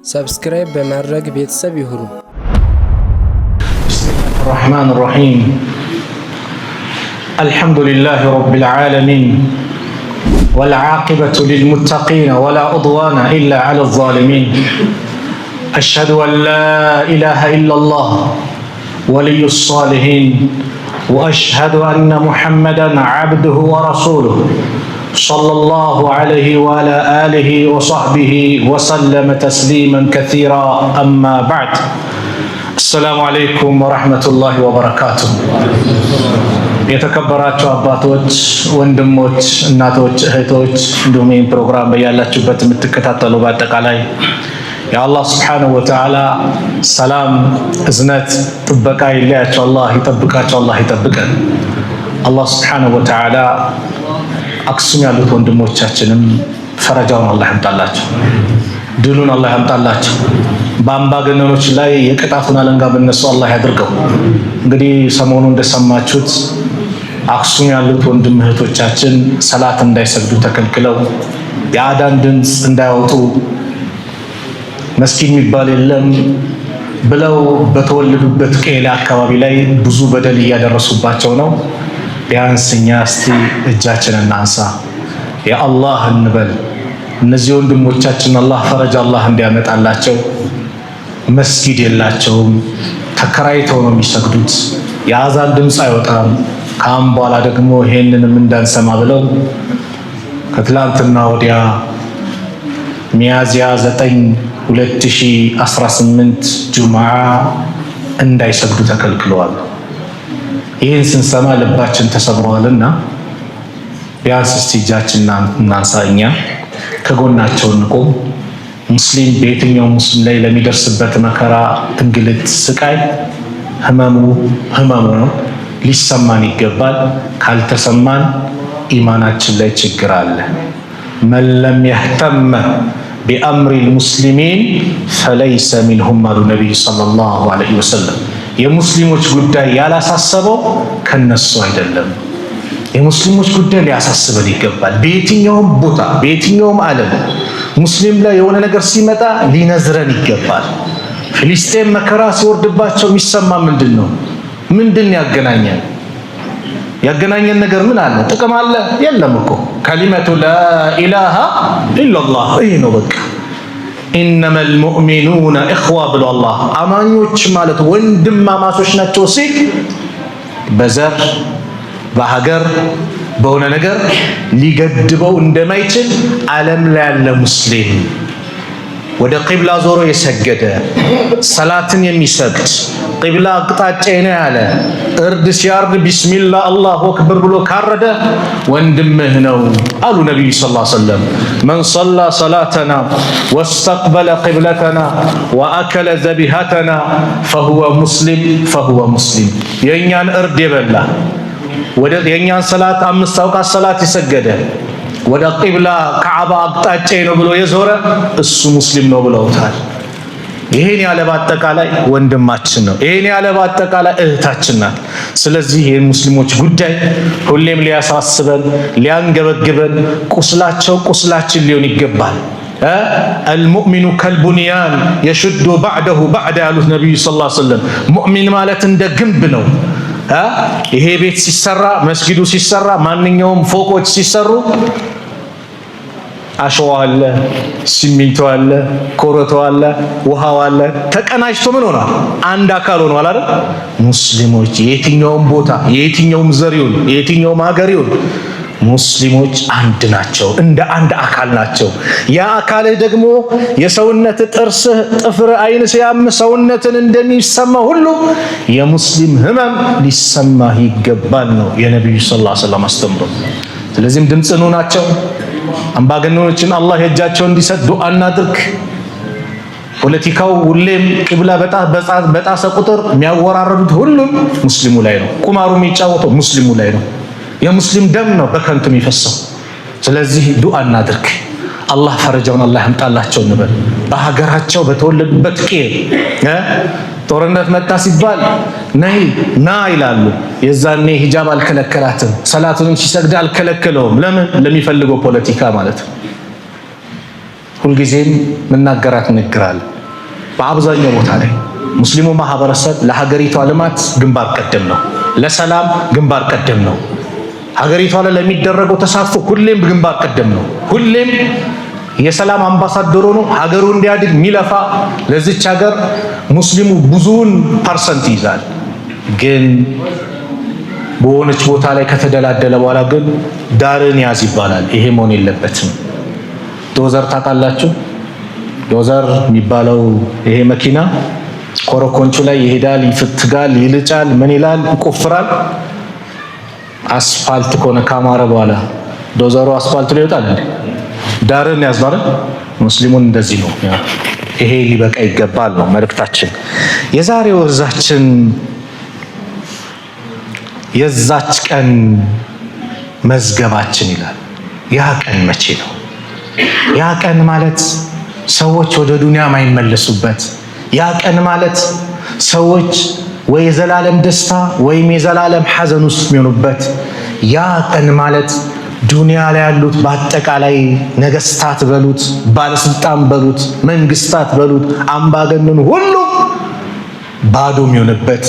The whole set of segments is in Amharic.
ሰብስክራይብ በማድረግ ቤተሰብ ይሁኑ። الرحمن الرحيم الحمد لله رب العالمين والعاقبة للمتقين ولا عدوان إلا على الظالمين أشهد أن لا إله إلا الله ولي الصالحين وأشهد أن محمدا عبده ورسوله صلى الله عليه وعلى آله وصحبه وسلم تسليما كثيرا أما بعد السلام عليكم ورحمة الله وبركاته የተከበራችሁ አባቶች፣ ወንድሞች፣ እናቶች፣ እህቶች እንዲሁም ይህን ፕሮግራም በያላችሁበት የምትከታተሉ በአጠቃላይ የአላህ ስብሓነሁ ወተዓላ ሰላም፣ እዝነት፣ ጥበቃ ይለያቸው። አላህ ይጠብቃቸው፣ አላህ ይጠብቀን። አላህ ስብሓነሁ ወተዓላ አክሱም ያሉት ወንድሞቻችንም ፈረጃውን አላህ ያምጣላቸው፣ ድሉን አላህ ያምጣላቸው። በአምባገነኖች ላይ የቅጣቱን አለንጋ በነሱ አላህ ያድርገው። እንግዲህ ሰሞኑ እንደሰማችሁት አክሱም ያሉት ወንድም እህቶቻችን ሰላት እንዳይሰግዱ ተከልክለው የአዳን ድምፅ እንዳያወጡ መስጊድ የሚባል የለም ብለው በተወለዱበት ቄላ አካባቢ ላይ ብዙ በደል እያደረሱባቸው ነው። ቢያንስ እኛ እስቲ እጃችንን እናንሳ፣ የአላህ እንበል። እነዚህ ወንድሞቻችን አላህ ፈረጃ አላህ እንዲያመጣላቸው። መስጊድ የላቸውም፣ ተከራይተው ነው የሚሰግዱት። የአዛን ድምፅ አይወጣም። ካም በኋላ ደግሞ ይሄንንም እንዳንሰማ ብለው ከትላንትና ወዲያ ሚያዝያ 9 2018 ጁምዓ እንዳይሰግዱ ተከልክለዋል። ይህን ስንሰማ ልባችን ተሰብሯልና ቢያንስ እስቲ እጃችን እናንሳ፣ እኛ ከጎናቸው እንቆም። ሙስሊም በየትኛው ሙስሊም ላይ ለሚደርስበት መከራ፣ እንግልት፣ ስቃይ ህመሙ ነው፣ ሊሰማን ይገባል። ካልተሰማን ኢማናችን ላይ ችግር አለ። መን ለም የህተመ ቢአምሪ ልሙስሊሚን ፈለይሰ ሚንሁም አሉ ነቢዩ ሰለላሁ ዐለይሂ ወሰለም። የሙስሊሞች ጉዳይ ያላሳሰበው ከነሱ አይደለም። የሙስሊሞች ጉዳይ ሊያሳስበን ይገባል። በየትኛውም ቦታ በየትኛውም ዓለም ሙስሊም ላይ የሆነ ነገር ሲመጣ ሊነዝረን ይገባል። ፍልስጤም መከራ ሲወርድባቸው የሚሰማ ምንድን ነው? ምንድን ያገናኘን? ያገናኘን ነገር ምን አለ? ጥቅም አለ? የለም እኮ ከሊመቱ ላኢላሃ ኢላላህ። ይህ ነው በቃ። ኢነመል ሙእሚኑነ ኢኽዋ ብሎ አላህ አማኞች ማለት ወንድማማቾች ናቸው ሲል በዘር በሀገር በሆነ ነገር ሊገድበው እንደማይችል ዓለም ላይ ያለ ሙስሊም ወደ ቂብላ ዞሮ የሰገደ ሰላትን የሚሰግድ ቂብላ አቅጣጫ ነው ያለ እርድ ሲያርድ ቢስሚላህ አላሁ አክበር ብሎ ካረደ ወንድምህ ነው አሉ ነብዩ ሰለላሁ ዐለይሂ ወሰለም። መን ሰላ ሰላተና ወስተቅበለ ቂብለተና ወአከለ ዘቢሃተና ፈሁወ ሙስሊም። የእኛን እርድ የበላ ወደ የኛን ሰላት 5 አውቃት ሰላት የሰገደ ወደ ቂብላ ከዓባ አቅጣጫ ነው ብሎ የዞረ እሱ ሙስሊም ነው ብለውታል። ይሄን ያለ በአጠቃላይ ወንድማችን ነው። ይሄን ያለ በአጠቃላይ እህታችን ናት። ስለዚህ የሙስሊሞች ጉዳይ ሁሌም ሊያሳስበን ሊያንገበግበን፣ ቁስላችን ሊሆን ይገባል። አልሙእሚኑ ከልቡንያን የሹዱ ባዕደሁ ባዕደ ያሉት ነቢዩ ሰለላሁ ዐለይሂ ወሰለም። ሙእሚን ማለት እንደ ግንብ ነው። ይሄ ቤት ሲሰራ፣ መስጊዱ ሲሰራ፣ ማንኛውም ፎቆች ሲሰሩ አሸዋ አለ፣ ሲሚንቶ አለ፣ ኮረቶ አለ፣ ውሃው አለ። ተቀናጅቶ ምን ሆኗል? አንድ አካል ሆኗል አይደል? ሙስሊሞች የትኛውም ቦታ የትኛውም ዘር ይሁን የትኛውም ሀገር ይሁን ሙስሊሞች አንድ ናቸው፣ እንደ አንድ አካል ናቸው። ያ አካልህ ደግሞ የሰውነት ጥርስህ፣ ጥፍር፣ አይን ሲያም ሰውነትን እንደሚሰማ ሁሉ የሙስሊም ህመም ሊሰማህ ይገባል ነው የነብዩ ሰለላሁ ዐለይሂ ወሰለም አስተምሮ። ስለዚህም ድምፅ ናቸው። አምባገነኖችን አላህ የእጃቸው እንዲሰጥ ዱዓ እናድርግ። ፖለቲካው ሁሌም ቂብላ በጣሰ ቁጥር የሚያወራረዱት ሁሉም ሙስሊሙ ላይ ነው። ቁማሩ የሚጫወተው ሙስሊሙ ላይ ነው። የሙስሊም ደም ነው በከንቱ የሚፈሰው። ስለዚህ ዱዓ እናድርግ። አላህ ፈረጃውን አላህ ያምጣላቸው እንበል። በሀገራቸው በተወለዱበት ጦርነት መጣ ሲባል ና ይላሉ። የዛኔ ሂጃብ አልከለከላትም፣ ሰላቱንም ሲሰግድ አልከለከለውም። ለምን? ለሚፈልገው ፖለቲካ ማለት ነው። ሁልጊዜም መናገራት ንግራል በአብዛኛው ቦታ ላይ ሙስሊሙ ማህበረሰብ ለሀገሪቷ ልማት ግንባር ቀደም ነው፣ ለሰላም ግንባር ቀደም ነው። ሀገሪቷ ላይ ለሚደረገው ተሳትፎ ሁሌም ግንባር ቀደም ነው። ሁሌም የሰላም አምባሳደር ሆኖ ሀገሩ እንዲያድግ ሚለፋ ለዚች ሀገር ሙስሊሙ ብዙውን ፐርሰንት ይይዛል። ግን በሆነች ቦታ ላይ ከተደላደለ በኋላ ግን ዳርን ያዝ ይባላል። ይሄ መሆን የለበትም። ዶዘር ታውቃላችሁ? ዶዘር የሚባለው ይሄ መኪና ኮረኮንቹ ላይ ይሄዳል፣ ይፍትጋል፣ ይልጫል፣ ምን ይላል፣ ይቆፍራል። አስፋልት ከሆነ ካማረ በኋላ ዶዘሩ አስፋልት ላይ ይወጣል እንዴ? ዳርን ያዝ ማለት ሙስሊሙን እንደዚህ ነው። ይሄ ሊበቃ ይገባል ነው መልእክታችን። የዛሬው እርዛችን የዛች ቀን መዝገባችን ይላል። ያ ቀን መቼ ነው? ያ ቀን ማለት ሰዎች ወደ ዱንያ ማይመለሱበት፣ ያ ቀን ማለት ሰዎች ወይ የዘላለም ደስታ ወይም የዘላለም ሐዘን ውስጥ የሚሆኑበት፣ ያ ቀን ማለት ዱንያ ላይ ያሉት በአጠቃላይ ነገስታት በሉት፣ ባለስልጣን በሉት፣ መንግስታት በሉት፣ አምባገነኑ ሁሉ ባዶ የሚሆንበት፣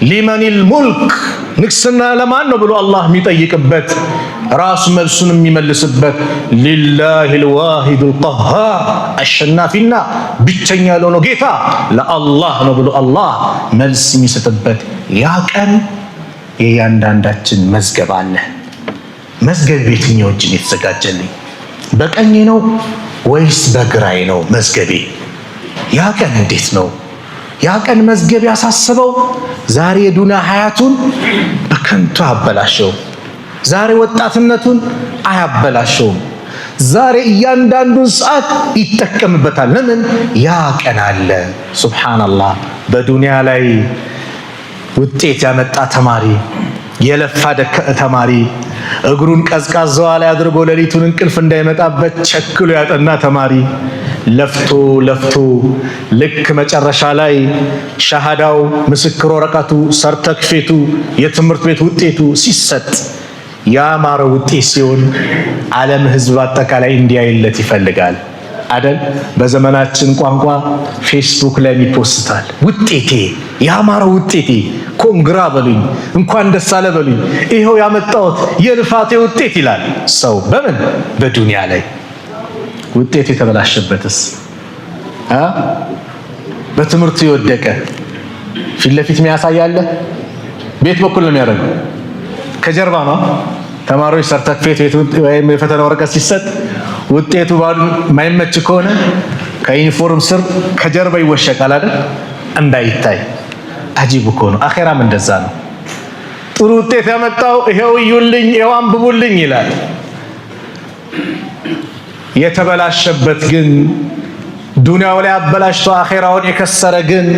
ሊመኒል ሙልክ ንግስና ለማን ነው ብሎ አላህ የሚጠይቅበት፣ ራሱ መልሱን የሚመልስበት፣ ሊላሂል ዋሂዱል ቀሃር አሸናፊና ብቸኛ ለሆነው ጌታ ለአላህ ነው ብሎ አላህ መልስ የሚሰጥበት ያ ቀን የእያንዳንዳችን መዝገብ አለ። መዝገብ በየትኛው እጅ ነው የተዘጋጀልኝ? በቀኜ ነው ወይስ በግራዬ ነው መዝገቤ? ያ ቀን እንዴት ነው? ያ ቀን መዝገብ ያሳስበው ዛሬ የዱንያ ሀያቱን በከንቱ አበላሸው። ዛሬ ወጣትነቱን አያበላሸውም። ዛሬ እያንዳንዱን ሰዓት ይጠቀምበታል። ለምን? ያ ቀን አለ። ሱብሃንአላህ። በዱንያ ላይ ውጤት ያመጣ ተማሪ፣ የለፋ ተማሪ፣ እግሩን ቀዝቃዛዋ ላይ አድርጎ ሌሊቱን እንቅልፍ እንዳይመጣበት ቸክሎ ያጠና ተማሪ ለፍቶ ለፍቶ ልክ መጨረሻ ላይ ሻሃዳው፣ ምስክር ወረቀቱ፣ ሰርተክፌቱ፣ የትምህርት ቤት ውጤቱ ሲሰጥ ያማረ ውጤት ሲሆን ዓለም ህዝብ አጠቃላይ እንዲያይለት ይፈልጋል አይደል? በዘመናችን ቋንቋ ፌስቡክ ላይ ይፖስታል። ውጤቴ፣ ያማረ ውጤቴ፣ ኮንግራ በሉኝ፣ እንኳን ደስ አለ በሉኝ፣ ይሄው ያመጣሁት የልፋቴ ውጤት ይላል ሰው። በምን? በዱንያ ላይ። ውጤት የተበላሸበትስ በትምህርቱ የወደቀ ፊት ለፊት የሚያሳያለ ቤት በኩል ነው የሚያደርገው፣ ከጀርባ ነው። ተማሪዎች ሰርተክፌት ወይም የፈተና ወረቀት ሲሰጥ ውጤቱ ባሉ ማይመች ከሆነ ከዩኒፎርም ስር ከጀርባ ይወሸቃል አይደል? እንዳይታይ። አጂብ እኮ ነው። አኼራም እንደዛ ነው። ጥሩ ውጤት ያመጣው ይሄው እዩልኝ፣ ይሄው አንብቡልኝ ይላል። የተበላሸበት ግን ዱንያው ላይ አበላሽቶ አኼራውን የከሰረ ግን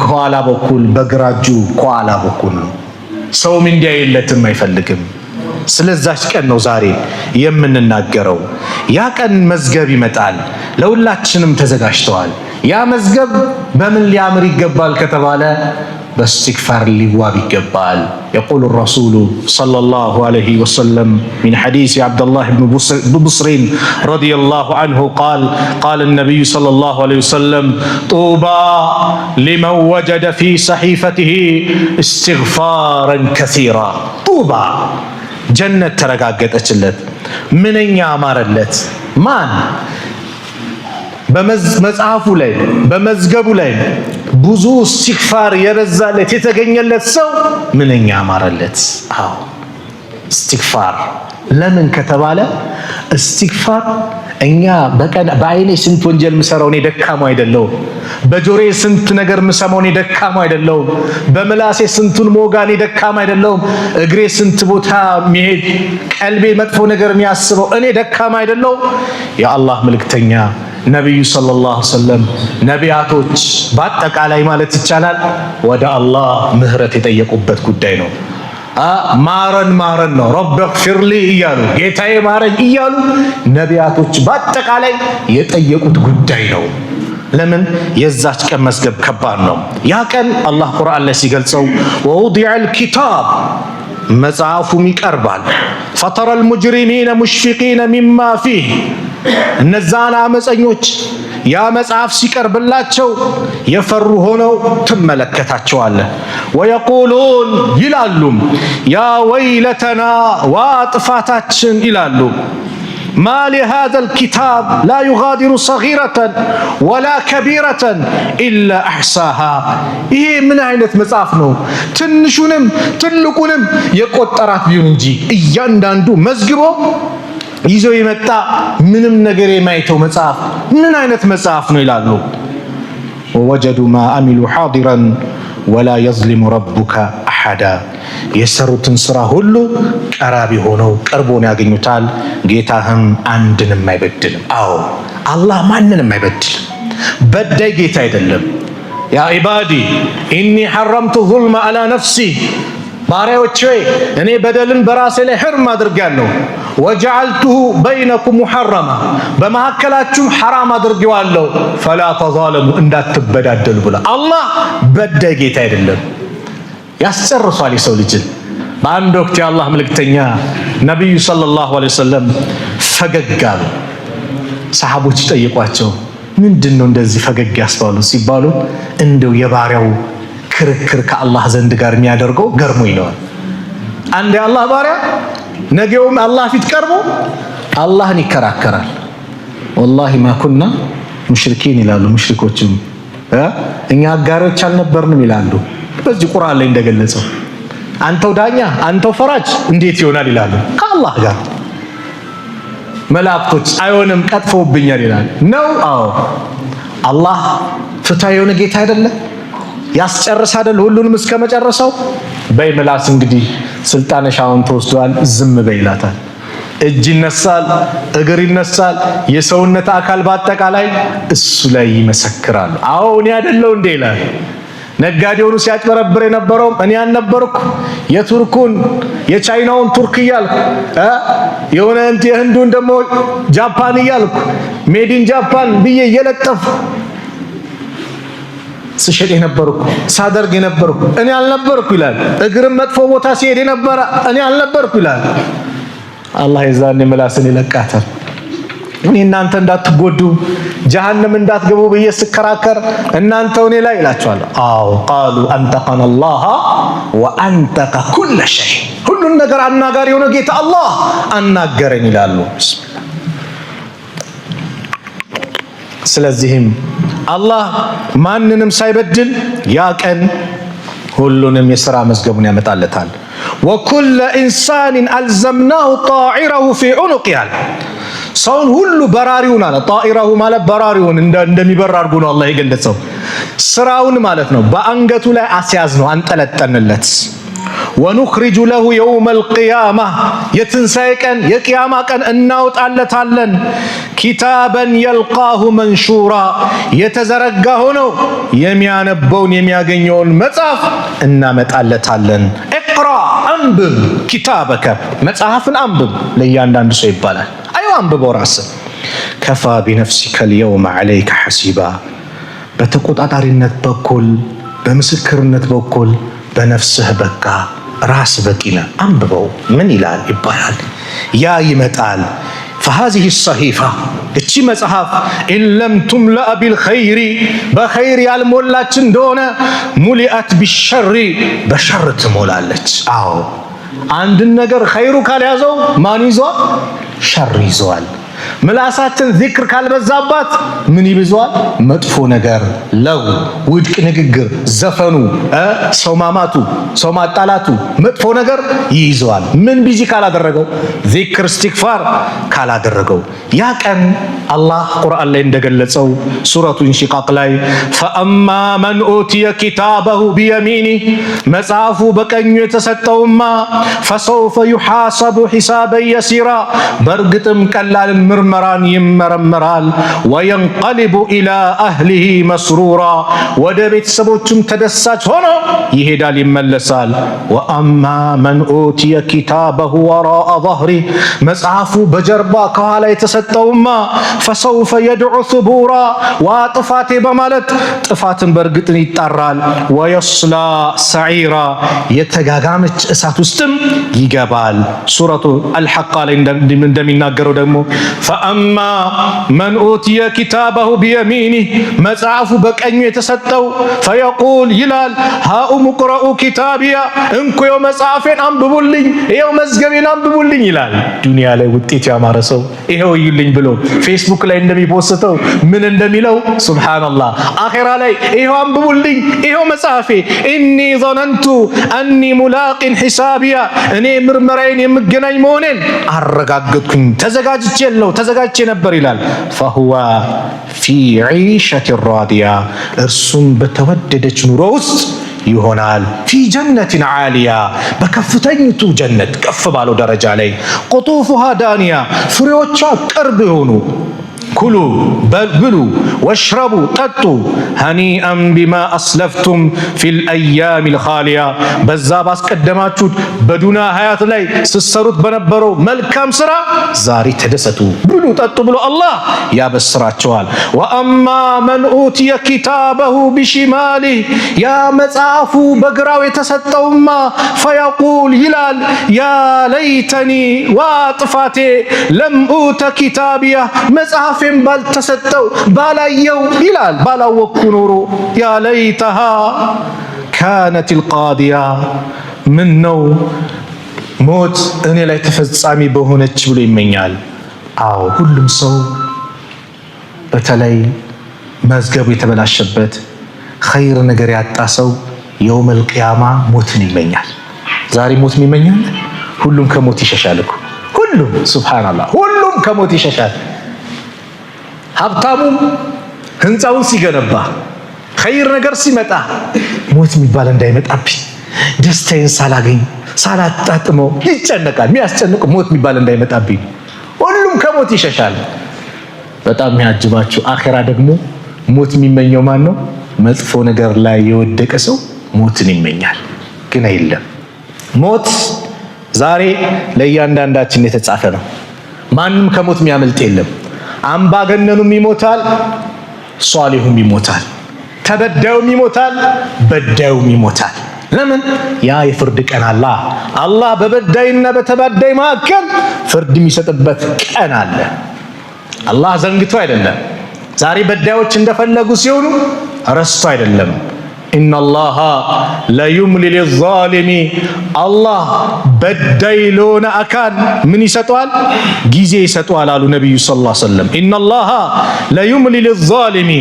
ከኋላ በኩል በግራ እጁ ከኋላ በኩል ነው። ሰውም እንዲያይለትም አይፈልግም። ስለዛች ቀን ነው ዛሬ የምንናገረው። ያ ቀን መዝገብ ይመጣል። ለሁላችንም ተዘጋጅተዋል። ያ መዝገብ በምን ሊያምር ይገባል ከተባለ باستغفار ሊዋብ ይገባል። يقول الرسول صلى الله عليه وسلم من حديث عبد الله بن بصر رضي الله عنه قال النبي صلى الله عليه وسلم طوبى لمن وجد في صحيفته استغفارا كثيرا طوبى ጀነት ተረጋገጠችለት። ምንኛ አማረለት። ማን? በመጽሐፉ ላይ በመዝገቡ ላይ ብዙ ኢስቲግፋር የበዛለት የተገኘለት ሰው ምንኛ አማረለት። አዎ ኢስቲግፋር። ለምን ከተባለ ኢስቲግፋር እኛ በቀን በአይኔ ስንት ወንጀል ምሰራው እኔ ደካማ አይደለሁም። በጆሮዬ ስንት ነገር ምሰማው እኔ ደካማ አይደለሁም። በምላሴ ስንቱን ሞጋ እኔ ደካማ አይደለሁም። እግሬ ስንት ቦታ የሚሄድ ቀልቤ መጥፎ ነገር የሚያስበው እኔ ደካማ አይደለሁም። የአላህ መልእክተኛ ነቢዩ ሰለላሁ ዐለይሂ ወሰለም ነቢያቶች በአጠቃላይ ማለት ይቻላል ወደ አላህ ምህረት የጠየቁበት ጉዳይ ነው። ማረን ማረን ነው። ረቢ ግፊርሊ እያሉ ጌታዬ ማረኝ እያሉ ነቢያቶች በአጠቃላይ የጠየቁት ጉዳይ ነው። ለምን? የዛች ቀን መዝገብ ከባድ ነው። ያ ቀን አላህ ቁርአን ላይ ሲገልጸው ወውዲዐል ኪታብ መጽሐፉም ይቀርባል። ፈተረል ሙጅሪሚነ ሙሽፊቂነ ሚማ ፊህ እነዛን አመፀኞች ያ መጽሐፍ ሲቀርብላቸው የፈሩ ሆነው ትመለከታቸዋለህ። ወየቁሉን ይላሉ ያ ወይለተና ዋጥፋታችን ይላሉ ማ ሊሃዛ ልኪታብ ላ ዩጋዲሩ ሰጊረተን ወላ ከቢረተን ኢላ አሕሳሃ። ይሄ ምን አይነት መጽሐፍ ነው? ትንሹንም ትልቁንም የቆጠራት ቢሆን እንጂ እያንዳንዱ መዝግቦ ይዞ የመጣ ምንም ነገር የማይተው መጽሐፍ ምን አይነት መጽሐፍ ነው ይላሉ። ወወጀዱ ማ አሚሉ ሓዲረን ወላ የዝሊሙ ረቡከ አሐዳ። የሰሩትን ስራ ሁሉ ቀራቢ ሆነው ቀርቦን ያገኙታል። ጌታህም አንድንም አይበድልም። አዎ አላህ ማንንም አይበድልም። በዳይ ጌታ አይደለም። ያ ዒባዲ ኢኒ ሐረምቱ ዙልመ ዐላ ነፍሲ፣ ባሪያዎቼ እኔ በደልን በራሴ ላይ ሕርም አድርጌያለሁ። ወጀዐልቱሁ በይነኩም ሙሐረማ፣ በመካከላችሁም ሐራም አድርጌዋለሁ። ፈላ ተዛለሙ፣ እንዳትበዳደሉ ብላ። አላህ በዳይ ጌታ አይደለም። ያስጨርሷል የሰው ልጅን። በአንድ ወቅት የአላህ መልእክተኛ ነቢዩ ሰለላሁ ዐለይሂ ወሰለም ፈገግ አሉ። ሰሃቦች ጠየቋቸው፣ ምንድን ነው እንደዚህ ፈገግ ያስባሉ ሲባሉ፣ እንደው የባሪያው ክርክር ከአላህ ዘንድ ጋር የሚያደርገው ገርሞኝ ነው። አንድ የአላህ ባሪያ ነገውም አላህ ፊት ቀርቦ አላህን ይከራከራል። ወላሂ ማ ኩና ሙሽሪኪን ይላሉ ሙሽሪኮችም፣ እኛ አጋሮች አልነበርንም ይላሉ። በዚህ ቁርአን ላይ እንደገለጸው አንተው ዳኛ አንተው ፈራጅ እንዴት ይሆናል ይላሉ። ከአላህ ጋር መላእክቶች አይሆንም ቀጥፈውብኛል ይላል ነው። አዎ አላህ ፍትሃዊ የሆነ ጌታ አይደለም? ያስጨርስ አይደል ሁሉንም እስከ መጨረሻው። በይ ምላስ እንግዲህ ስልጣንሽ አሁን ተወስዷል ዝም በይ ይላታል። እጅ ይነሳል፣ እግር ይነሳል፣ የሰውነት አካል በአጠቃላይ እሱ ላይ ይመሰክራሉ። አዎ እኔ አይደለው እንዴ ይላል። ነጋዴውን ሲያጭበረብር የነበረው እኔ አልነበርኩ? የቱርኩን የቻይናውን ቱርክ እያልኩ የሆነ የህንዱን ደግሞ ጃፓን እያልኩ ሜዲን ጃፓን ብዬ እየለጠፉ ስሸጥ የነበርኩ ሳደርግ የነበርኩ እኔ አልነበርኩ ይላል። እግርም መጥፎ ቦታ ሲሄድ የነበረ እኔ አልነበርኩ ይላል። አላህ የዛኔ ምላስን ይለቃታል። እኔ እናንተ እንዳትጎዱ ጀሃነም እንዳትገቡ ብዬ ስከራከር እናንተ እኔ ላይ ይላቸዋል። አዎ ቃሉ አንጠቀነ አላህ ወአንጠቀ ኩለ ሸይ፣ ሁሉን ነገር አናጋሪ የሆነ ጌታ አላህ አናገረኝ ይላሉ። ስለዚህም አላህ ማንንም ሳይበድል ያ ቀን ሁሉንም የሥራ መዝገቡን ያመጣለታል። ወኩለ ኢንሳንን አልዘምናሁ ጣኢረሁ ፊ ዑኑቂሂ፣ ሰውን ሁሉ በራሪውን አለ። ጣኢረሁ ማለት በራሪውን እንደሚበር አድርጎ ነው አላህ የገለጸው። ስራውን ማለት ነው። በአንገቱ ላይ አስያዝ ነው አንጠለጠንለት። ወኑኽሪጁ ለሁ የውመል ቂያማ፣ የትንሣኤ ቀን የቂያማ ቀን እናውጣለታለን። ኪታበን የልቃሁ መንሹራ፣ የተዘረጋ ሆነው የሚያነበውን የሚያገኘውን መጽሐፍ እናመጣለታለን። ኢቅራ አንብብ፣ ኪታበከ መጽሐፍን አንብብ ለእያንዳንዱ ሰው ይባላል። አይዋ አንብበው ራስህ። ከፋ ቢነፍሲከ ልየውመ ዐለይከ ሐሲባ፣ በተቆጣጣሪነት በኩል በምስክርነት በኩል በነፍስህ በቃ ራስ በቂ ነህ። አንብበው። ምን ይላል ይባላል። ያ ይመጣል። فهذه الصحيفة እቺ መጽሐፍ إن لم تملأ بالخير በኸይር ያልሞላች እንደሆነ ሙሊአት بالشر በሸር ትሞላለች። አዎ አንድን ነገር ኸይሩ ካልያዘው ማን ይዟል? ሸር ይዟል። ምላሳችን ዚክር ካልበዛባት ምን ይብዟል? መጥፎ ነገር፣ ለው ውድቅ ንግግር፣ ዘፈኑ፣ ሰው ማማቱ፣ ሰው ማጣላቱ፣ መጥፎ ነገር ይይዘዋል። ምን ቢዚ ካላደረገው? ዚክር እስትግፋር ካላደረገው። ያ ቀን አላህ ቁርአን ላይ እንደገለጸው ሱረቱ ኢንሺቃቅ ላይ ፈአማ መን ኡቲየ ኪታበሁ ቢየሚኒህ፣ መጽሐፉ በቀኙ የተሰጠውማ ፈሰውፈ ዩሓሰቡ ሒሳበን የሲራ፣ በእርግጥም ቀላልን ምርመራን ይመረመራል። ወየንቀሊቡ ኢላ አህሊሂ መስሩራ፣ ወደ ቤተሰቦቹም ተደሳች ሆኖ ይሄዳል ይመለሳል። ወአማ መን ኡቲየ ኪታበሁ ወራአ ظهሪ፣ መጽሐፉ በጀርባ ከኋላ የተሰጠውማ ፈሰውፈ የድዑ ሱቡራ፣ ዋ ጥፋቴ በማለት ጥፋትን በእርግጥን ይጣራል። ወየስላ ሰዒራ፣ የተጋጋመች እሳት ውስጥም ይገባል። ሱረቱ አልሐቃ ላይ እንደሚናገረው ደግሞ ፈአማ መን ኡትየ ኪታበሁ ቢየሚኒህ መጽሐፉ በቀኙ የተሰጠው ፈየቁል ይላል ሃኡም ቅረኡ ኪታቢያ እንኩዮ መጽሐፌን አንብቡልኝ፣ ይኸው መዝገቤን አንብቡልኝ ይላል። ዱንያ ላይ ውጤት ያማረ ሰው ይኸው እዩልኝ ብሎ ፌስቡክ ላይ እንደሚፖስተው ምን እንደሚለው ሱብሃንአላህ፣ አኺራ ላይ ይኸው አንብቡልኝ፣ ይኸው መጽሐፌ ኢኒ ظننت أني ملاق حسابيا እኔ ምርመራዬን የምገናኝ መሆኔን አረጋገጥኩኝ፣ ተዘጋጅቼ ነበር ይላል። فهو في عيشة راضية እርሱም በተወደደች ኑሮ ውስጥ ይሆናል። ፊ ጀነትን ዓሊያ በከፍተኛይቱ ጀነት ከፍ ባለው ደረጃ ላይ ቁጡፉሃ ዳንያ ፍሬዎቿ ቅርብ የሆኑ ኩሉ ብሉ ወሽረቡ ጠጡ ሀኒአን ቢማ አስለፍቱም ፊል አያሚል ኻሊያ በዛ ባስቀደማችሁት በዱንያ ሀያት ላይ ስትሰሩት በነበረው መልካም ስራ ዛሬ ተደሰቱ ብሉ ጠጡ ብሎ አላህ ያበስራቸዋል። ወአማ መን ኡትየ ኪታበሁ ቢሽማሊህ ያ መጽሐፉ በግራው የተሰጠውማ ፈየቁል ይላል ያ ለይተኒ ዋ ጥፋቴ ለም ኡተ ኪታቢያ መጽሐፍ ባልተሰጠው ባላየው ይላል ባላወቅኩ ኖሮ ያ ለይተሃ ካነቲል ቃዲያ ምን ነው ሞት እኔ ላይ ተፈጻሚ በሆነች ብሎ ይመኛል። አዎ ሁሉም ሰው በተለይ መዝገቡ የተበላሸበት ኸይር ነገር ያጣ ሰው የውመል ቂያማ ሞትን ይመኛል። ዛሬ ሞት ይመኛል። ሁሉም ከሞት ይሸሻል እኮ ሁሉም ሱብሃንአላህ፣ ሁሉም ከሞት ይሸሻል። ሀብታሙም ህንፃውን ሲገነባ ኸይር ነገር ሲመጣ ሞት የሚባል እንዳይመጣብኝ ደስታዬን ሳላገኝ ሳላጣጥመው ይጨነቃል። የሚያስጨንቅ ሞት የሚባል እንዳይመጣብኝ ሁሉም ከሞት ይሸሻል። በጣም የሚያጅባችሁ አኺራ ደግሞ ሞት የሚመኘው ማን ነው? መጥፎ ነገር ላይ የወደቀ ሰው ሞትን ይመኛል፣ ግን አይደለም። ሞት ዛሬ ለእያንዳንዳችን የተጻፈ ነው። ማንም ከሞት የሚያመልጥ የለም። አምባገነኑም ይሞታል፣ ሷሊሁም ይሞታል፣ ተበዳዩም ይሞታል፣ በዳዩም ይሞታል። ለምን? ያ የፍርድ ቀን አለ። አላህ በበዳይና በተበዳይ መካከል ፍርድ የሚሰጥበት ቀን አለ። አላህ ዘንግቶ አይደለም። ዛሬ በዳዮች እንደፈለጉ ሲሆኑ ረስቶ አይደለም። ኢነላሃ ለዩምሊ ሊዛሊሚ አላህ በዳይ ለሆነ አካል ምን ይሰጠዋል? ጊዜ ይሰጠዋል አሉ ነቢዩ ሰለላሁ ዐለይሂ ወሰለም። ኢነላሃ ለዩምሊ ሊዛሊሚ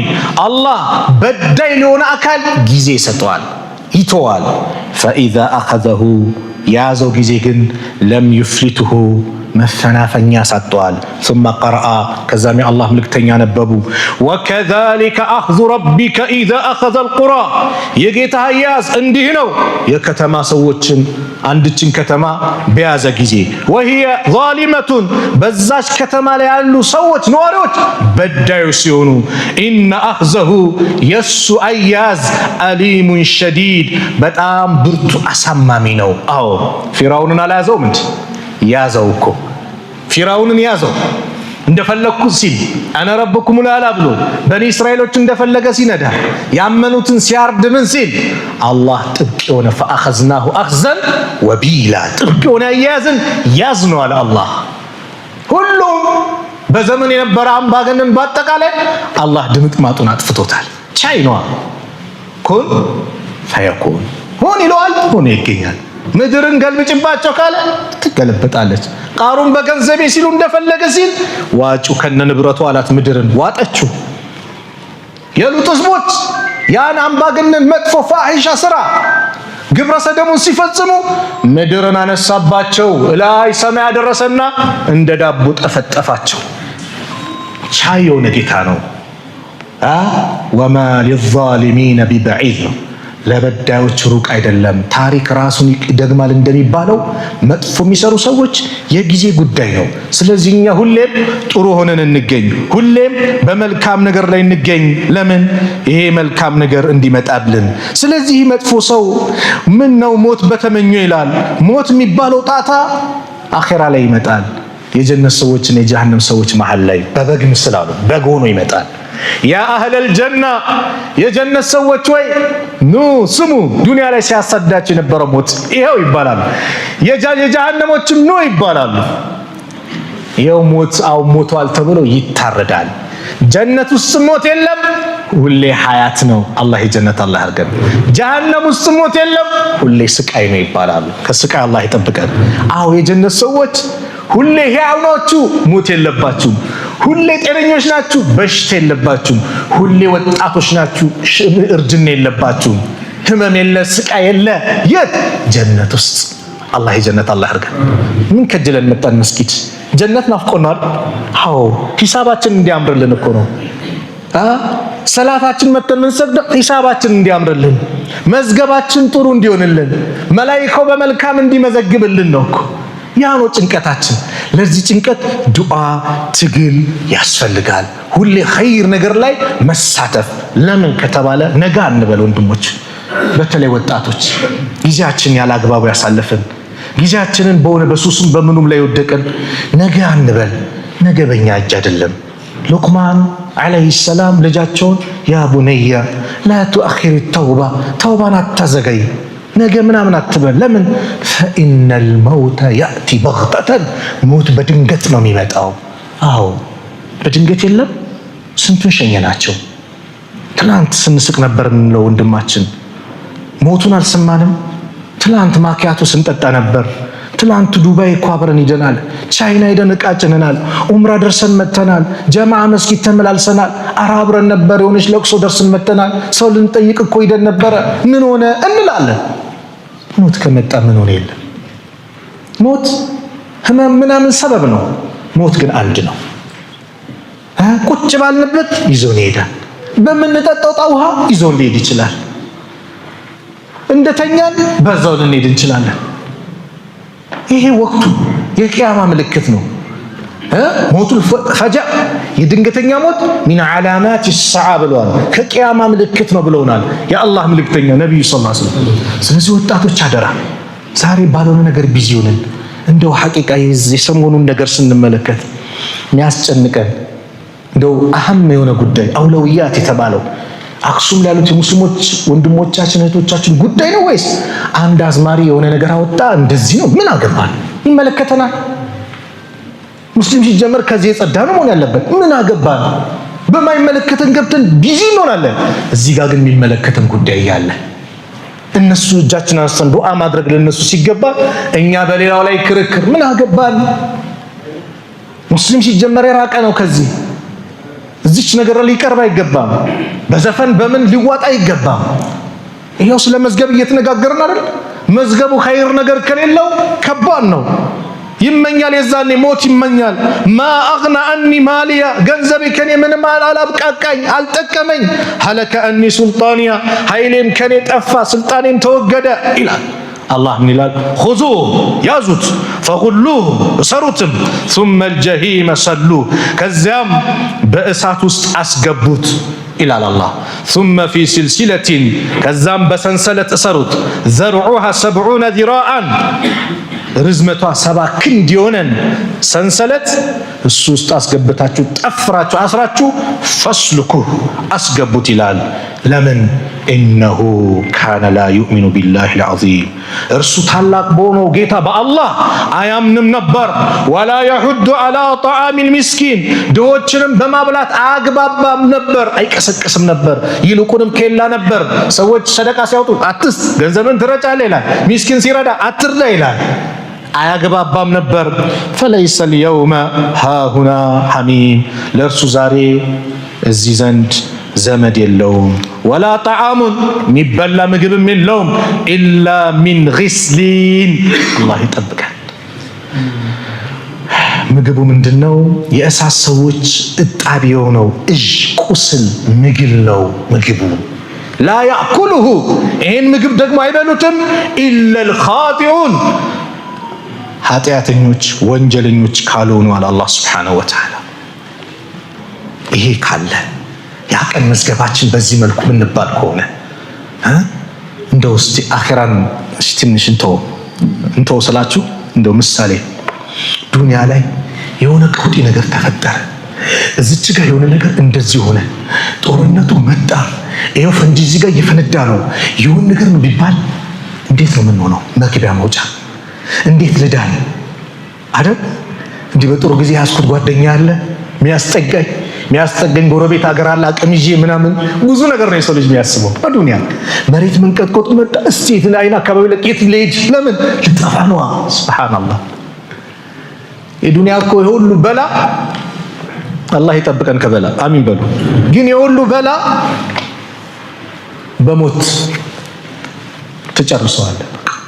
አላህ በዳይ ለሆነ አካል ጊዜ ይሰጠዋል፣ ይተዋል። ፈኢዛ አኸዘሁ የያዘው ጊዜ ግን ለም ዩፍሊትሁ መፈናፈኛ ሳጠዋል። ثم قرأ ከዛም የአላህ መልእክተኛ ነበቡ ወከዛሊከ አኽዙ ረቢከ ኢዛ አኸዘ አልቁራ የጌታ አያያዝ እንዲህ ነው። የከተማ ሰዎችን አንድችን ከተማ በያዘ ጊዜ ወሂየ ዛሊመቱን በዛች ከተማ ላይ ያሉ ሰዎች ነዋሪዎች በዳዮች ሲሆኑ ኢነ አኽዘሁ የሱ አያያዝ አሊሙን ሸዲድ በጣም ብርቱ አሳማሚ ነው። አዎ ፊርዓውንን አልያዘውም እንጂ ያዘው እኮ ፊርዓውንን ያዘው። እንደፈለኩ ሲል አነ ረብኩሙል አዕላ ብሎ በኒ እስራኤሎች እንደፈለገ ሲነዳ ያመኑትን ሲያርድ ምን ሲል አላህ ጥብቅ የሆነ ፈአኸዝናሁ አኽዘን ወቢላ ጥብቅ የሆነ አያያዝን ያዝነዋል አላህ። ሁሉም በዘመን የነበረ አምባገነን በአጠቃላይ አላህ ድምጥማጡን አጥፍቶታል። ቻይ ነዋ። ኩን ፈየኩን ሁን ይለዋል፣ ሆኖ ይገኛል። ምድርን ገልብጭባቸው ካለ ትገለበጣለች። ቃሩን በገንዘቤ ሲሉ እንደፈለገ ሲል ዋጩ ከነ ንብረቱ አላት፣ ምድርን ዋጠችው። የሉጥ ህዝቦች ያን አምባገነን መጥፎ ፋሒሻ ስራ ግብረ ሰደሙን ሲፈጽሙ ምድርን አነሳባቸው፣ ላይ ሰማይ ያደረሰና እንደ ዳቦ ጠፈጠፋቸው። ቻይ የሆነ ጌታ ነው። ወማ ሊዛሊሚነ ቢበዒድ ነው፣ ለበዳዮች ሩቅ አይደለም። ታሪክ ራሱን ይደግማል እንደሚባለው መጥፎ የሚሰሩ ሰዎች የጊዜ ጉዳይ ነው። ስለዚህ እኛ ሁሌም ጥሩ ሆነን እንገኝ፣ ሁሌም በመልካም ነገር ላይ እንገኝ። ለምን? ይሄ መልካም ነገር እንዲመጣልን። ስለዚህ መጥፎ ሰው ምን ነው ሞት በተመኘ ይላል። ሞት የሚባለው ጣጣ አኺራ ላይ ይመጣል። የጀነት ሰዎችና የጀሃነም ሰዎች መሃል ላይ በበግ ምስል አሉ፣ በግ ሆኖ ይመጣል። ያ አህለል ጀና የጀነት ሰዎች ወይ ኑ ስሙ። ዱንያ ላይ ሲያሳዳቸው የነበረው ሞት ይሄው ይባላል። የጀሃነሞችም ኑ ይባላሉ። ይኸው ሞቷል ተብሎ ይታረዳል። ጀነት ውስጥ ሞት የለም፣ ሁሌ ሐያት ነው። አላህ የጀነት አላህ ያርገን። ጀሃነም ውስጥ ሞት የለም፣ ሁሌ ስቃይ ነው ይባላሉ። ከስቃይ አላህ ይጠብቀን። አዎ የጀነት ሰዎች ሁሌ ሕያው ናችሁ፣ ሞት የለባችሁም። ሁሌ ጤነኞች ናችሁ፣ በሽታ የለባችሁም። ሁሌ ወጣቶች ናችሁ፣ እርጅና የለባችሁም። ህመም የለ፣ ስቃይ የለ። የት? ጀነት ውስጥ። አላህ የጀነት አላህ ያርገን። ምን ከጀለን መጣን መስጊድ? ጀነት ናፍቆናል። አዎ ሂሳባችን እንዲያምርልን እኮ ነው። ሰላታችን መተን ምንሰግደው ሂሳባችን እንዲያምርልን፣ መዝገባችን ጥሩ እንዲሆንልን፣ መላኢካው በመልካም እንዲመዘግብልን ነው እኮ። ያ ነው ጭንቀታችን። ለዚህ ጭንቀት ዱዓ፣ ትግል ያስፈልጋል። ሁሌ ኸይር ነገር ላይ መሳተፍ። ለምን ከተባለ ነገ አንበል ወንድሞች፣ በተለይ ወጣቶች ጊዜያችን ያለ አግባቡ ያሳለፍን፣ ጊዜያችንን በሆነ በሱስም በምኑም ላይ ወደቀን ነገ አንበል። ነገ በእኛ እጅ አይደለም። ሉቅማን ዓለይሂ ሰላም ልጃቸውን ያ ቡነየ ላ ቱአኺር ተውባ፣ ተውባን አታዘገይ፣ ነገ ምናምን አትበል። ለምን? ፈኢነል መውተ ያእቲ በግተተን፣ ሞት በድንገት ነው የሚመጣው። አዎ በድንገት የለም። ስንቱን ሸኘናቸው። ትናንት ስንስቅ ነበር የምንለው ወንድማችን፣ ሞቱን አልሰማንም። ትላንት ማኪያቶ ስንጠጣ ነበር። ትላንት ዱባይ እኮ አብረን ሂደናል። ቻይና ሄደን ዕቃ ጭነናል። ኡምራ ደርሰን መተናል። ጀማዓ መስጊድ ተመላልሰናል። አብረን ነበር። የሆነች ለቅሶ ደርሰን መተናል። ሰው ልንጠይቅ እኮ ሂደን ነበረ። ምን ሆነ እንላለን። ሞት ከመጣ ምን ሆነ? የለም። ሞት ህመም ምናምን ሰበብ ነው። ሞት ግን አንድ ነው። ቁጭ ባልንበት ይዞን ይሄዳል። በምንጠጣው ውሃ ይዞን ሊሄድ ይችላል። እንደተኛን በዛው ልንሄድ እንችላለን። ይሄ ወቅቱ የቂያማ ምልክት ነው። ሞቱል ፈጃ የድንገተኛ ሞት ሚን ዓላማት ሰዓ ብለዋል። ከቂያማ ምልክት ነው ብለውናል የአላህ ምልክተኛ ነብዩ ሰለላሁ ዐለይሂ ወሰለም። ስለዚህ ወጣቶች አደራ ዛሬ ባልሆነ ነገር ቢዚ ሆነን እንደው ሐቂቃ የሰሞኑን ነገር ስንመለከት የሚያስጨንቀን እንደው አህም የሆነ ጉዳይ አውለውያት የተባለው አክሱም ላሉት የሙስሊሞች ወንድሞቻችን እህቶቻችን ጉዳይ ነው ወይስ አንድ አዝማሪ የሆነ ነገር አወጣ እንደዚህ ነው? ምን አገባን? ይመለከተናል። ሙስሊም ሲጀመር ከዚህ የጸዳ ነው መሆን ያለበት። ምን አገባን? በማይመለከተን ገብተን ቢዚ እንሆናለን። እዚህ ጋር ግን የሚመለከተን ጉዳይ ያለ እነሱ እጃችን አንስተን ዱዓ ማድረግ ለነሱ ሲገባ እኛ በሌላው ላይ ክርክር። ምን አገባን? ሙስሊም ሲጀመር የራቀ ነው ከዚህ እዚች ነገር ሊቀርብ አይገባም። በዘፈን በምን ሊዋጣ አይገባም። ይሄው ስለ መዝገብ እየተነጋገርን አይደል? መዝገቡ ኸይር ነገር ከሌለው ከባድ ነው። ይመኛል፣ የዛኔ ሞት ይመኛል። ማ አግና አኒ ማሊያ፣ ገንዘቤ ከኔ ምንም አላብቃቃኝ አልጠቀመኝ። ሀለከ አኒ ሱልጣንያ፣ ኃይሌም ከኔ ጠፋ፣ ስልጣኔም ተወገደ ይላል። አላህ ምን ይላል? ኹዙ ያዙት፣ ፈጉሉሁ እሰሩትም፣ ሱመ አልጀሂመ ሰሉ፣ ከዚያም በእሳት ውስጥ አስገቡት ይላል አላህ። ሱመ ፊ ሲልሲለቲን፣ ከዛም በሰንሰለት እሰሩት፣ ዘርዑሃ 70 ዚራአን፣ ርዝመቷ 70 ክንድ የሆነን ሰንሰለት እሱ ውስጥ አስገብታችሁ ጠፍራችሁ አስራችሁ ፈስልኩ አስገቡት ይላል። ለምን? ኢነሁ ካነ ላ ዩእሚኑ ቢላሂ ልዓዚም፣ እርሱ ታላቅ በሆነው ጌታ በአላህ አያምንም ነበር። ወላ የሑዱ ዐላ ጣዓሚል ሚስኪን፣ ድሆችንም በማብላት አያግባባም ነበር፣ አይቀሰቅስም ነበር። ይልቁንም ኬላ ነበር። ሰዎች ሰደቃ ሲያወጡ አትስጥ፣ ገንዘብን ትረጫለህ ይላል። ሚስኪን ሲረዳ አትርዳ ይላል። አያግባባም ነበር። ፈለይሰ ልየውመ ሃሁና ሐሚም፣ ለእርሱ ዛሬ እዚህ ዘንድ ዘመድ የለውም። ወላ ጣዓሙን፣ የሚበላ ምግብም የለውም። ኢላ ሚን ጊስሊን፣ አላህ ይጠብቃል። ምግቡ ምንድነው? የእሳት ሰዎች እጣቢ የሆነው እዥ ቁስል ምግብ ነው ምግቡ። ላ ያእኩሉሁ፣ ይህን ምግብ ደግሞ አይበሉትም ኢለል ኻጢዑን፣ ኃጢአተኞች ወንጀለኞች ካልሆኑ አለ አላህ ሱብሓነሁ ወተዓላ። ይሄ ካለ ያቀን መዝገባችን በዚህ መልኩ ምንባል ከሆነ እንደው እስቲ አኺራን ትንሽ እንተው ስላችሁ እንደው ምሳሌ ዱንያ ላይ የሆነ ቀውጢ ነገር ተፈጠረ፣ እዚች ጋር የሆነ ነገር እንደዚህ ሆነ፣ ጦርነቱ መጣ፣ ይሄው ፈንጂ እዚህ ጋር እየፈነዳ ነው፣ የሆነ ነገር ነው ቢባል እንዴት ነው የምንሆነው? መግቢያ መውጫ እንዴት ልዳን አይደል? እንዲህ በጥሩ ጊዜ ያስኩት ጓደኛ አለ የሚያስጠጋኝ ጎረቤት ሀገር አለ አቅም ይዤ ምናምን ብዙ ነገር ነው የሰው ልጅ የሚያስበው በዱንያ። መሬት መንቀጥቀጡ መጣ፣ እስቲ የትላይና አካባቢ ለቄት ልሄድ፣ ለምን ልጠፋ ነው? ሱብሃንአላህ። የዱንያ እኮ የሁሉ በላ አላህ ይጠብቀን ከበላ አሚን በሉ። ግን የሁሉ በላ በሞት ትጨርሰዋለህ።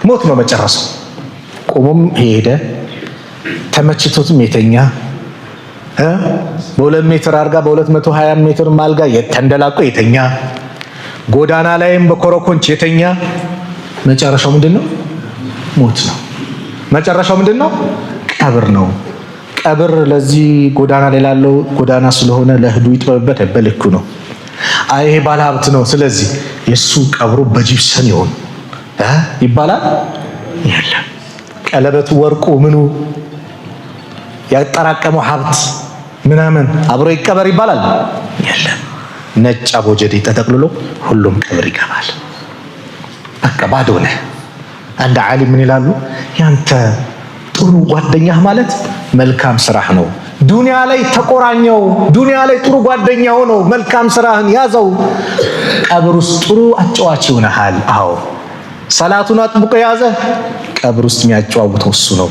ሞት ነው መጨረሰው። ቆሞም ሄደ ተመችቶትም የተኛ በ2 ሜትር አርጋ በ220 ሜትር ማልጋ የተንደላቆ የተኛ ጎዳና ላይም በኮረኮንች የተኛ መጨረሻው ምንድነው? ሞት ነው። መጨረሻው ምንድነው? ቀብር ነው። ቀብር ለዚህ ጎዳና ላይ ላለው ጎዳና ስለሆነ ለህዱ ይጥበብበት በልኩ ነው። አይ ይሄ ባለ ሀብት ነው ስለዚህ የሱ ቀብሩ በጂፕሰም ይሆን ይባላል? የለም። ቀለበቱ ወርቁ ምኑ ያጠራቀመው ሀብት ምናምን አብሮ ይቀበር ይባላል? የለም። ነጭ አቦጀዴ ተጠቅልሎ ሁሉም ቀብር ይገባል። በቃ ባዶ ነህ። አንድ ዓሊም ምን ይላሉ? ያንተ ጥሩ ጓደኛህ ማለት መልካም ስራህ ነው። ዱንያ ላይ ተቆራኘው፣ ዱንያ ላይ ጥሩ ጓደኛ ሆኖ መልካም ስራህን ያዘው። ቀብር ውስጥ ጥሩ አጫዋች ይሆናል። አዎ ሰላቱን አጥብቆ ያዘ፣ ቀብር ውስጥ የሚያጫውተው እሱ ነው።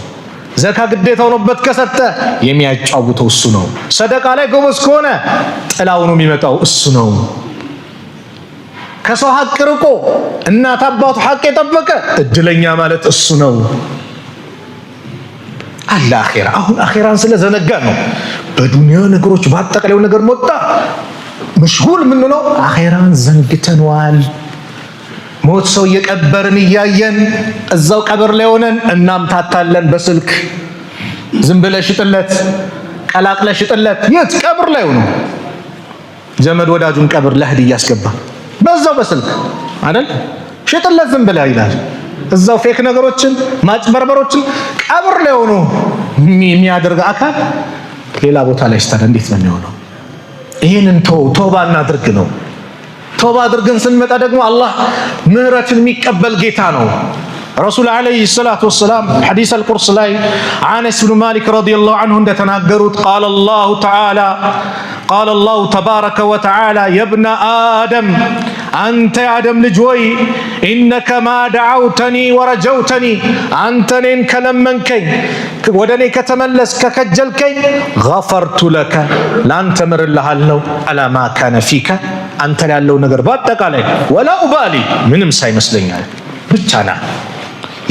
ዘካ ግዴታ ሆኖበት ከሰጠ የሚያጫውተው እሱ ነው። ሰደቃ ላይ ጎበዝ ከሆነ ጥላው ነው የሚመጣው እሱ ነው። ከሰው ሐቅ ርቆ እናት አባቱ ሐቅ የጠበቀ እድለኛ ማለት እሱ ነው። አለ አኺራ። አሁን አኺራን ስለዘነጋ ነው በዱንያ ነገሮች ባጠቃላዩ ነገር ሞጣ መሽጉል ምን ነው? አኺራን ዘንግተናል። ሞት ሰው እየቀበርን እያየን እዛው ቀብር ላይ ሆነን እናምታታለን በስልክ ዝም ብለህ ሽጥለት ቀላቅለህ ሽጥለት። የት ቀብር ላይ ሆኖ ዘመድ ወዳጁን ቀብር ለህድ እያስገባ በዛው በስልክ አይደል ሽጥለት ዝም ብለህ ይላል። እዛው ፌክ ነገሮችን ማጭበርበሮችን ቀብር ላይ ሆኖ የሚያደርግ አካል ሌላ ቦታ ላይ ስታደ እንዴት ነው የሚሆነው? ይሄንን ተውባ እናድርግ ነው። ተውባ አድርገን ስንመጣ ደግሞ አላህ ምህረትን የሚቀበል ጌታ ነው። ረሱል አለይሂ ሰላቱ ወሰላም ሐዲስ አልቁርስ ላይ አነስ ብኑ ማሊክ ረዲየላሁ ዐንሁ እንደተናገሩት ቃለ አላሁ ተባረከ ወተዓላ የብነ አደም አንተ የአደም ልጅ ሆይ ኢነከ ማ ደዓውተኒ ወረጀውተኒ አንተ እኔን ከለመንከኝ ወደ እኔ ከተመለስ ከከጀልከኝ ገፈርቱ ለከ ለአንተ ምርልሃለሁ አላ ማ ካነ ፊከ አንተ ላይ ያለው ነገር በአጠቃላይ ወላ ኡባሊ ምንም ሳይመስለኛል ብቻ ና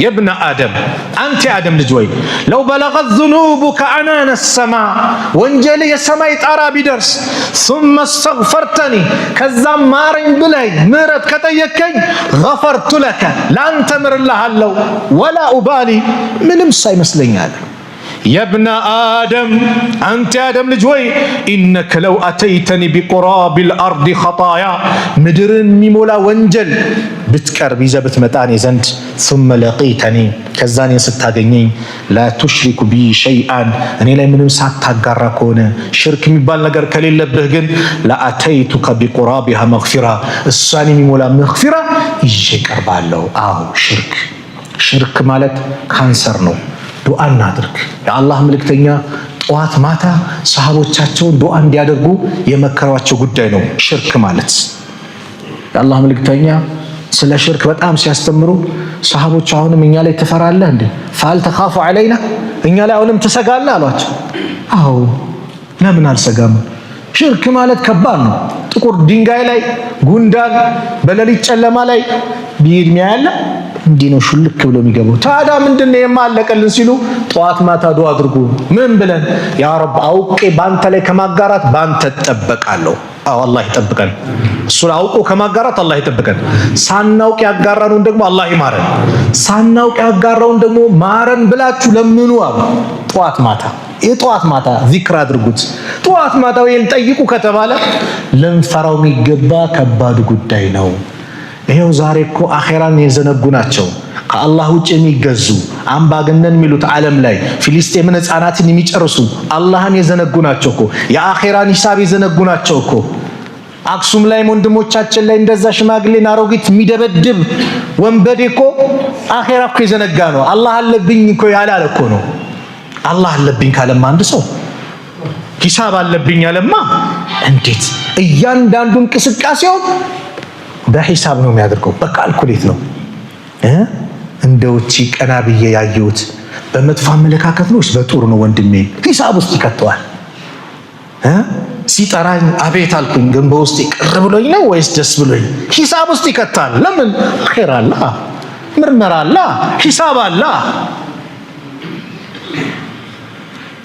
የብነ አደም አንተ የአደም ልጅ ወይ ለው በለገት ዙኑቡከ አናነ ሰማ ወንጀል የሰማይ ጣራ ቢደርስ ثم استغفرتني ከዛም ማረኝ ብለኝ ምህረት ከጠየከኝ ገፈርቱ ለከ ላንተ ምርልሃለሁ ወላ ኡባሊ ምንም ሳይመስለኛል። የብነ አደም አንተ የአደም ልጅ ወይ ኢነከ ለው አተይተኒ ቢቁራቢል አርዲ ኸጣያ ምድርን የሚሞላ ወንጀል ብትቀርብ ይዘህ ብትመጣ እኔ ዘንድ ثم ለቂተኒ ከዛ እኔን ስታገኘኝ ላ ቱሽሪኩ ቢ ሸይአን እኔ ላይ ምንም ሳታጋራ ከሆነ ሽርክ የሚባል ነገር ከሌለብህ ግን ለአተይቱከ ቢቁራቢሃ መግፊራ እሷን የሚሞላ መግፊራ ይዤ ቀርባለሁ። አዎ ሽርክ ማለት ካንሰር ነው። ዱዓ እናድርግ። የአላህ መልእክተኛ ጠዋት ማታ ሰሃቦቻቸውን ዱዓ እንዲያደርጉ የመከሯቸው ጉዳይ ነው ሽርክ ማለት። የአላህ መልእክተኛ ስለ ሽርክ በጣም ሲያስተምሩ ሰሃቦች አሁንም እኛ ላይ ትፈራለህ እንዴ? ፋል ተኻፉ ዐለይና እኛ ላይ አሁንም ትሰጋለህ አሏቸው። አዎ ለምን አልሰጋም? ሽርክ ማለት ከባድ ነው። ጥቁር ድንጋይ ላይ ጉንዳን በሌሊት ጨለማ ላይ ቢሄድ ያለ እንዲህ ነው ሹልክ ብሎ የሚገባው። ታዲያ ምንድነው የማለቀልን ሲሉ ጠዋት ማታ ዱዓ አድርጉ። ምን ብለን? ያ ረብ አውቄ ባንተ ላይ ከማጋራት ባንተ ተጠበቃለሁ። አዎ አላህ ይጠብቀን። እሱ አውቆ ከማጋራት አላህ ይጠብቀን። ሳናውቅ ያጋራነውን ደግሞ አላህ ይማረን። ሳናውቅ ያጋራውን ደግሞ ማረን ብላችሁ ለምኑ አሉ። ጠዋት ማታ የጠዋት ማታ ዚክር አድርጉት። ጠዋት ማታ ወይን ጠይቁ ከተባለ ልንፈራው የሚገባ ከባድ ጉዳይ ነው። ይሄው ዛሬ እኮ አኺራን የዘነጉ ናቸው። ከአላህ ውጭ የሚገዙ አምባገነን የሚሉት ዓለም ላይ ፊሊስጤምን ህፃናትን የሚጨርሱ አላህን የዘነጉ ናቸው እኮ። የአኺራን ሂሳብ የዘነጉ ናቸው እኮ። አክሱም ላይ ወንድሞቻችን ላይ እንደዛ ሽማግሌን አሮጊት የሚደበድብ ወንበዴ እኮ አኺራ እኮ የዘነጋ ነው። አላህ አለብኝ እኮ ያላለ እኮ ነው። አላህ አለብኝ ካለማ አንድ ሰው ሂሳብ አለብኝ ያለማ እንዴት እያንዳንዱ እንቅስቃሴው በሂሳብ ነው የሚያደርገው። በካልኩሌት ነው። እንደውጪ ቀና ብዬ ያየሁት በመጥፎ አመለካከት ነው በጥሩ ነው ወንድሜ ሂሳብ ውስጥ ይከተዋል። ሲጠራኝ አቤት አልኩኝ፣ ግን በውስጤ ቅር ብሎኝ ነው ወይስ ደስ ብሎኝ? ሂሳብ ውስጥ ይከታል። ለምን? ኸይር አለ፣ ምርመራ አለ፣ ሂሳብ አለ።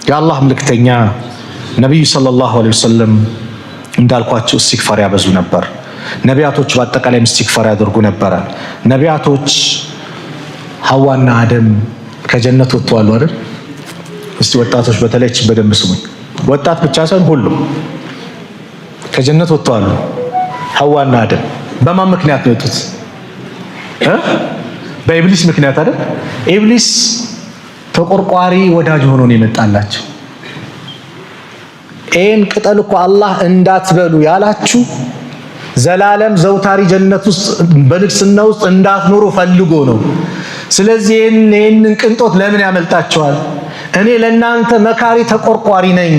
የአላህ መልእክተኛ ነብዩ ሰለላሁ ዐለይሂ ወሰለም እንዳልኳቸው ኢስቲግፋር ያበዙ ነበር። ነቢያቶች በአጠቃላይ ኢስቲግፋር ያደርጉ ነበር። ነቢያቶች ሐዋና አደም ከጀነት ወጥተዋል አይደል? እስቲ ወጣቶች በተለይ በደንብ ስሙኝ። ወጣት ብቻ ሳይሆን ሁሉም ከጀነት ወጥተዋል። ሐዋና አደም በማን ምክንያት ነው የወጡት? በኢብሊስ ምክንያት አይደል? ኢብሊስ ተቆርቋሪ ወዳጅ ሆኖ ነው የመጣላቸው። ይህን ቅጠል እኮ አላህ እንዳትበሉ ያላችሁ ዘላለም ዘውታሪ ጀነት ውስጥ በንግስና ውስጥ እንዳትኖሩ ፈልጎ ነው። ስለዚህ ይህንን ቅንጦት ለምን ያመልጣቸዋል? እኔ ለእናንተ መካሪ ተቆርቋሪ ነኝ።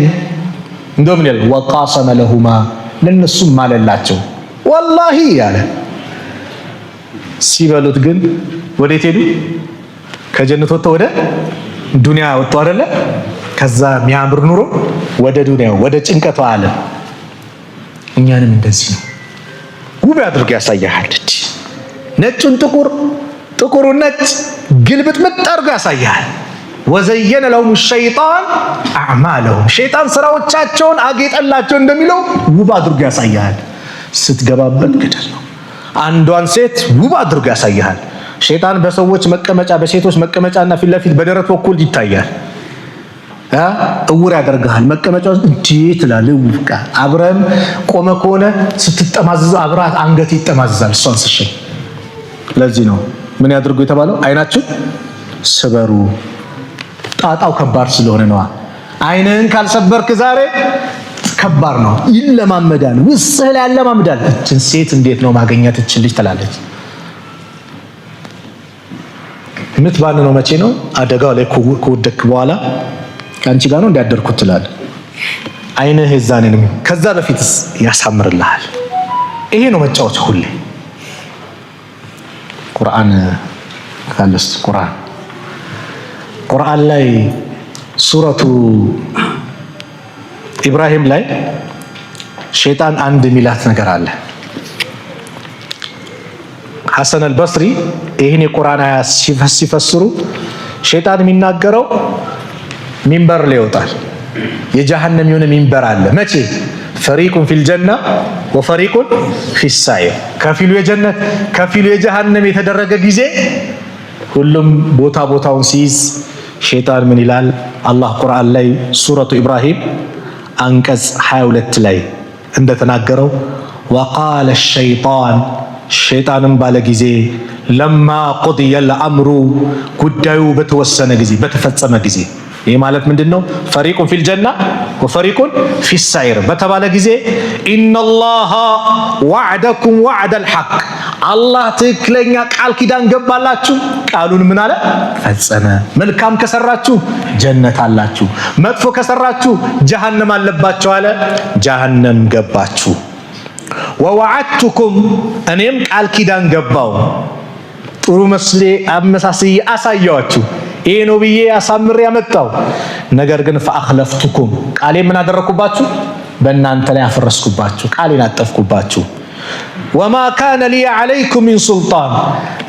እንደውም ይላል ወቃሰመ ለሁማ ለነሱም ማለላቸው ወላሂ ያለ። ሲበሉት ግን ወዴት ሄዱ? ከጀነት ወጥተው ወደ ዱንያ ወጡ አይደለ? ከዛ የሚያምር ኑሮ ወደ ዱንያው ወደ ጭንቀቱ አለ። እኛንም እንደዚህ ነው ውብ አድርጎ ያሳያል። ነጩን ጥቁር፣ ጥቁሩን ነጭ ግልብጥምጥ አድርጎ ያሳያል። ወዘየነ ለሁም ሸይጣን አዕማለሁም ሸይጣን ስራዎቻቸውን አጌጠላቸው እንደሚለው ውብ አድርጎ ያሳያል። ስትገባበት ገደል ነው። አንዷን ሴት ውብ አድርጎ ያሳያል። ሸይጣን በሰዎች መቀመጫ በሴቶች መቀመጫና ፊት ለፊት በደረት በኩል ይታያል። እውር ያደርግሃል። መቀመጫው እንዴት ላለ ውብቃ አብረም ቆመ ከሆነ ስትጠማዘዝ አብራት አንገት ይጠማዘዛል። እሷን ስሸኝ ለዚህ ነው ምን ያድርጉ የተባለው? አይናችሁ ስበሩ። ጣጣው ከባድ ስለሆነ ነው። አይንህን ካልሰበርክ ዛሬ ከባድ ነው። ይለማመዳል፣ ውስጥ ላይ ያለማመዳል። እችን ሴት እንዴት ነው ማግኘት እችልሽ ትላለች። ምትባን ነው መቼ ነው? አደጋው ላይ ከወደክ በኋላ ከአንቺ ጋር ነው እንዲያደርኩት ትላለህ። አይንህ የዛኔንም ከዛ በፊትስ ያሳምርልሃል። ይሄ ነው መጫወቻ ሁሌ። ቁርአን ካለስ ቁርአን ላይ ሱረቱ ኢብራሂም ላይ ሸይጣን አንድ ሚላት ነገር አለ። ሐሰን አልበስሪ ይሄን የቁርአን አያ ሲፈስሩ ሸይጣን የሚናገረው ሚንበር ላይ ይወጣል። የጀሃነም የሆነ ሚንበር አለ። መቼ? ፈሪቁን ፊል ጀና ወፈሪቁን ፊስ ሳይር፣ ከፊሉ የጀነት ከፊሉ የጀሃነም የተደረገ ጊዜ ሁሉም ቦታውን ሲይዝ ሸይጣን ምን ይላል? አላህ ቁርአን ላይ ሱረቱ ኢብራሂም አንቀጽ 22 ላይ እንደተናገረው ወቃለ ሸይጣን ሸይጣንም ባለ ጊዜ ለማ ቁድየ አልአምሩ ጉዳዩ በተወሰነ ጊዜ በተፈጸመ ጊዜ ይህ ማለት ምንድነው? ፈሪቁን ፊል ጀና ወፈሪቁን ፊስ ሳይር በተባለ ጊዜ ኢነላሃ ወዐደኩም ወዐደል ሐቅ አላህ ትክክለኛ ቃል ኪዳን ገባላችሁ። ቃሉን ምን አለ? ፈጸመ። መልካም ከሰራችሁ ጀነት አላችሁ፣ መጥፎ ከሰራችሁ ጀሃነም አለባችሁ አለ። ጀሃነም ገባችሁ። ወወዐድቱኩም እኔም ቃል ኪዳን ገባው ጥሩ መስሌ አመሳስዬ አሳያችሁ። ይሄ ነው ብዬ አሳምሬ ያመጣው። ነገር ግን ፈአኽለፍቱኩም ቃሌ ምን አደረኩባችሁ? በእናንተ ላይ አፈረስኩባችሁ፣ ቃሌን አጠፍኩባችሁ። ወማ ካነ ሊ ዐለይኩም ሚን ሱልጣን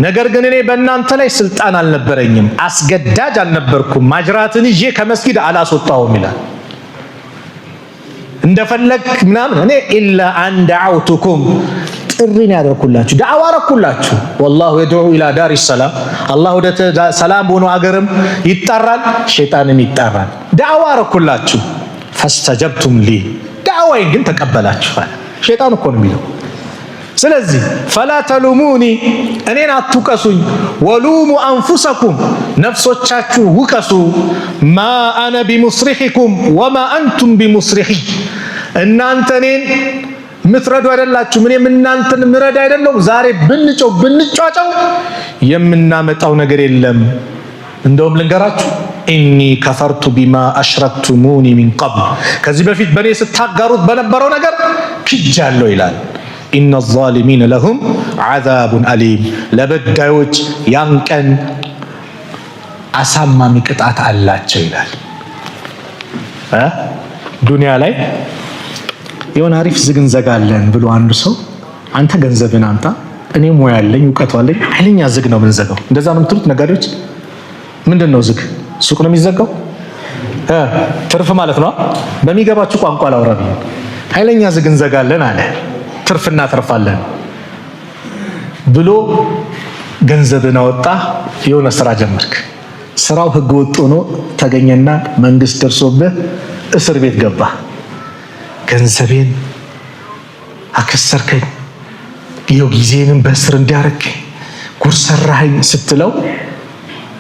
ነገር ግን እኔ በእናንተ ላይ ስልጣን አልነበረኝም፣ አስገዳጅ አልነበርኩም፣ ማጅራትን ይዤ ከመስጊድ አላስወጣሁም ይላል። እንደፈለግ ምናምን እኔ ኢላ አን ደዐውቱኩም ጥሪን ያደርኩላችሁ ዳዕዋ አረኩላችሁ። ወላሁ የድዑ ኢላ ዳሪ ሰላም አላህ ወደ ሰላም በሆነው አገርም ይጣራል፣ ሸይጣንም ይጣራል። ዳዕዋ አረኩላችሁ። ፈስተጀብቱም ሊ ዳዕዋዬን ግን ተቀበላችኋል። ሸይጣን እኮ ነው የሚለው። ስለዚህ ፈላ ተሉሙኒ እኔን አትውቀሱኝ፣ ወሉሙ አንፉሰኩም ነፍሶቻችሁ ውቀሱ። ማ አነ ቢሙስሪኺኩም ወማ አንቱም ቢሙስሪኺ እናንተ እኔን ምትረዱ አይደላችሁ፣ እኔም እናንተን ምረዳ አይደለም። ዛሬ ብንጫጫው የምናመጣው ነገር የለም። እንደውም ልንገራችሁ ኢኒ ከፈርቱ ቢማ አሽረክቱሙኒ ሚን ቀብል፣ ከዚህ በፊት በእኔ ስታጋሩት በነበረው ነገር ክጃለሁ ይላል። ኢነ ዛሊሚነ ለሁም ዐዛቡን አሊም፣ ለበዳዮች ያን ቀን አሳማሚ ቅጣት አላቸው ይላል። ዱንያ ላይ የሆነ አሪፍ ዝግ እንዘጋለን ብሎ አንዱ ሰው አንተ ገንዘብን አምጣ እኔ ሙያ አለኝ እውቀቱ አለኝ ኃይለኛ ዝግ ነው የምንዘጋው። እንደዛ ነው የምትሉት ነጋዴዎች? ምንድን ነው ዝግ? ሱቅ ነው የሚዘጋው? ትርፍ ማለት ነው። በሚገባችሁ ቋንቋ ላውራ ብዬ ኃይለኛ ዝግ እንዘጋለን አለ። ትርፍ እናተርፋለን ብሎ ገንዘብን አወጣ። የሆነ ስራ ጀመርክ። ስራው ህገ ወጥ ሆኖ ተገኘና መንግስት ደርሶብህ እስር ቤት ገባ። ገንዘቤን አከሰርከኝ፣ ይኸው ጊዜንም በእስር እንዲያረከኝ ጉድ ሰራኸኝ ስትለው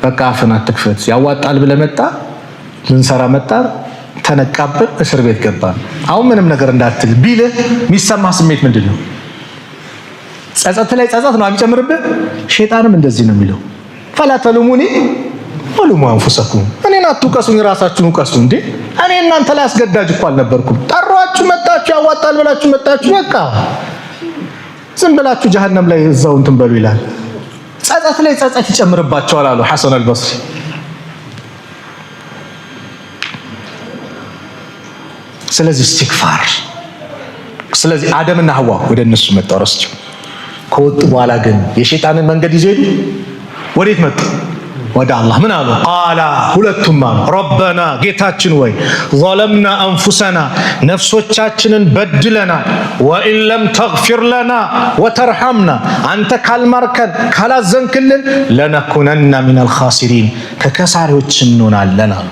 በቃ አፍን አትክፈት፣ ያዋጣል ብለህ መጣ፣ ልንሰራ መጣ፣ ተነቃብን፣ እስር ቤት ገባን። አሁን ምንም ነገር እንዳትል ቢልህ የሚሰማ ስሜት ምንድን ነው? ጸጸት ላይ ጸጸት ነው የሚጨምርብህ። ሸይጣንም እንደዚህ ነው የሚለው፣ ፈላ ተሉሙኒ ወሉሙ አንፉሰኩም፣ እኔን አትውቀሱኝ ራሳችሁን ውቀሱ። እንዴ እኔ እናንተ ላይ አስገዳጅ እኮ አልነበርኩም። ጠሯችሁ፣ መጣችሁ፣ ያዋጣል ብላችሁ መጣችሁ፣ በቃ ዝም ብላችሁ ጀሀነም ላይ እዛው እንትን በሉ ይላል። ጸጸት ላይ ጸጸት ይጨምርባቸዋል አሉ ሐሰን አልበስሪ። ስለዚህ ኢስቲግፋር። ስለዚህ አደምና ሐዋ ወደ እነሱ መጣ ረስቸው። ከወጡ በኋላ ግን የሸይጣንን መንገድ ይዘው ሄዱ። ወዴት መጡ? ወደ አላህ። ምን አሉ? ቃላ ሁለቱም አሉ ረበና ጌታችን ወይ ዘለምና አንፉሰና ነፍሶቻችንን በድለናል፣ ወኢን ለም ተግፊር ለና ወተርሐምና አንተ ካልማርከን ካላዘንክልን ለነኩነና ሚነል ኻሲሪን ከከሳሪዎች እንሆናለን አሉ።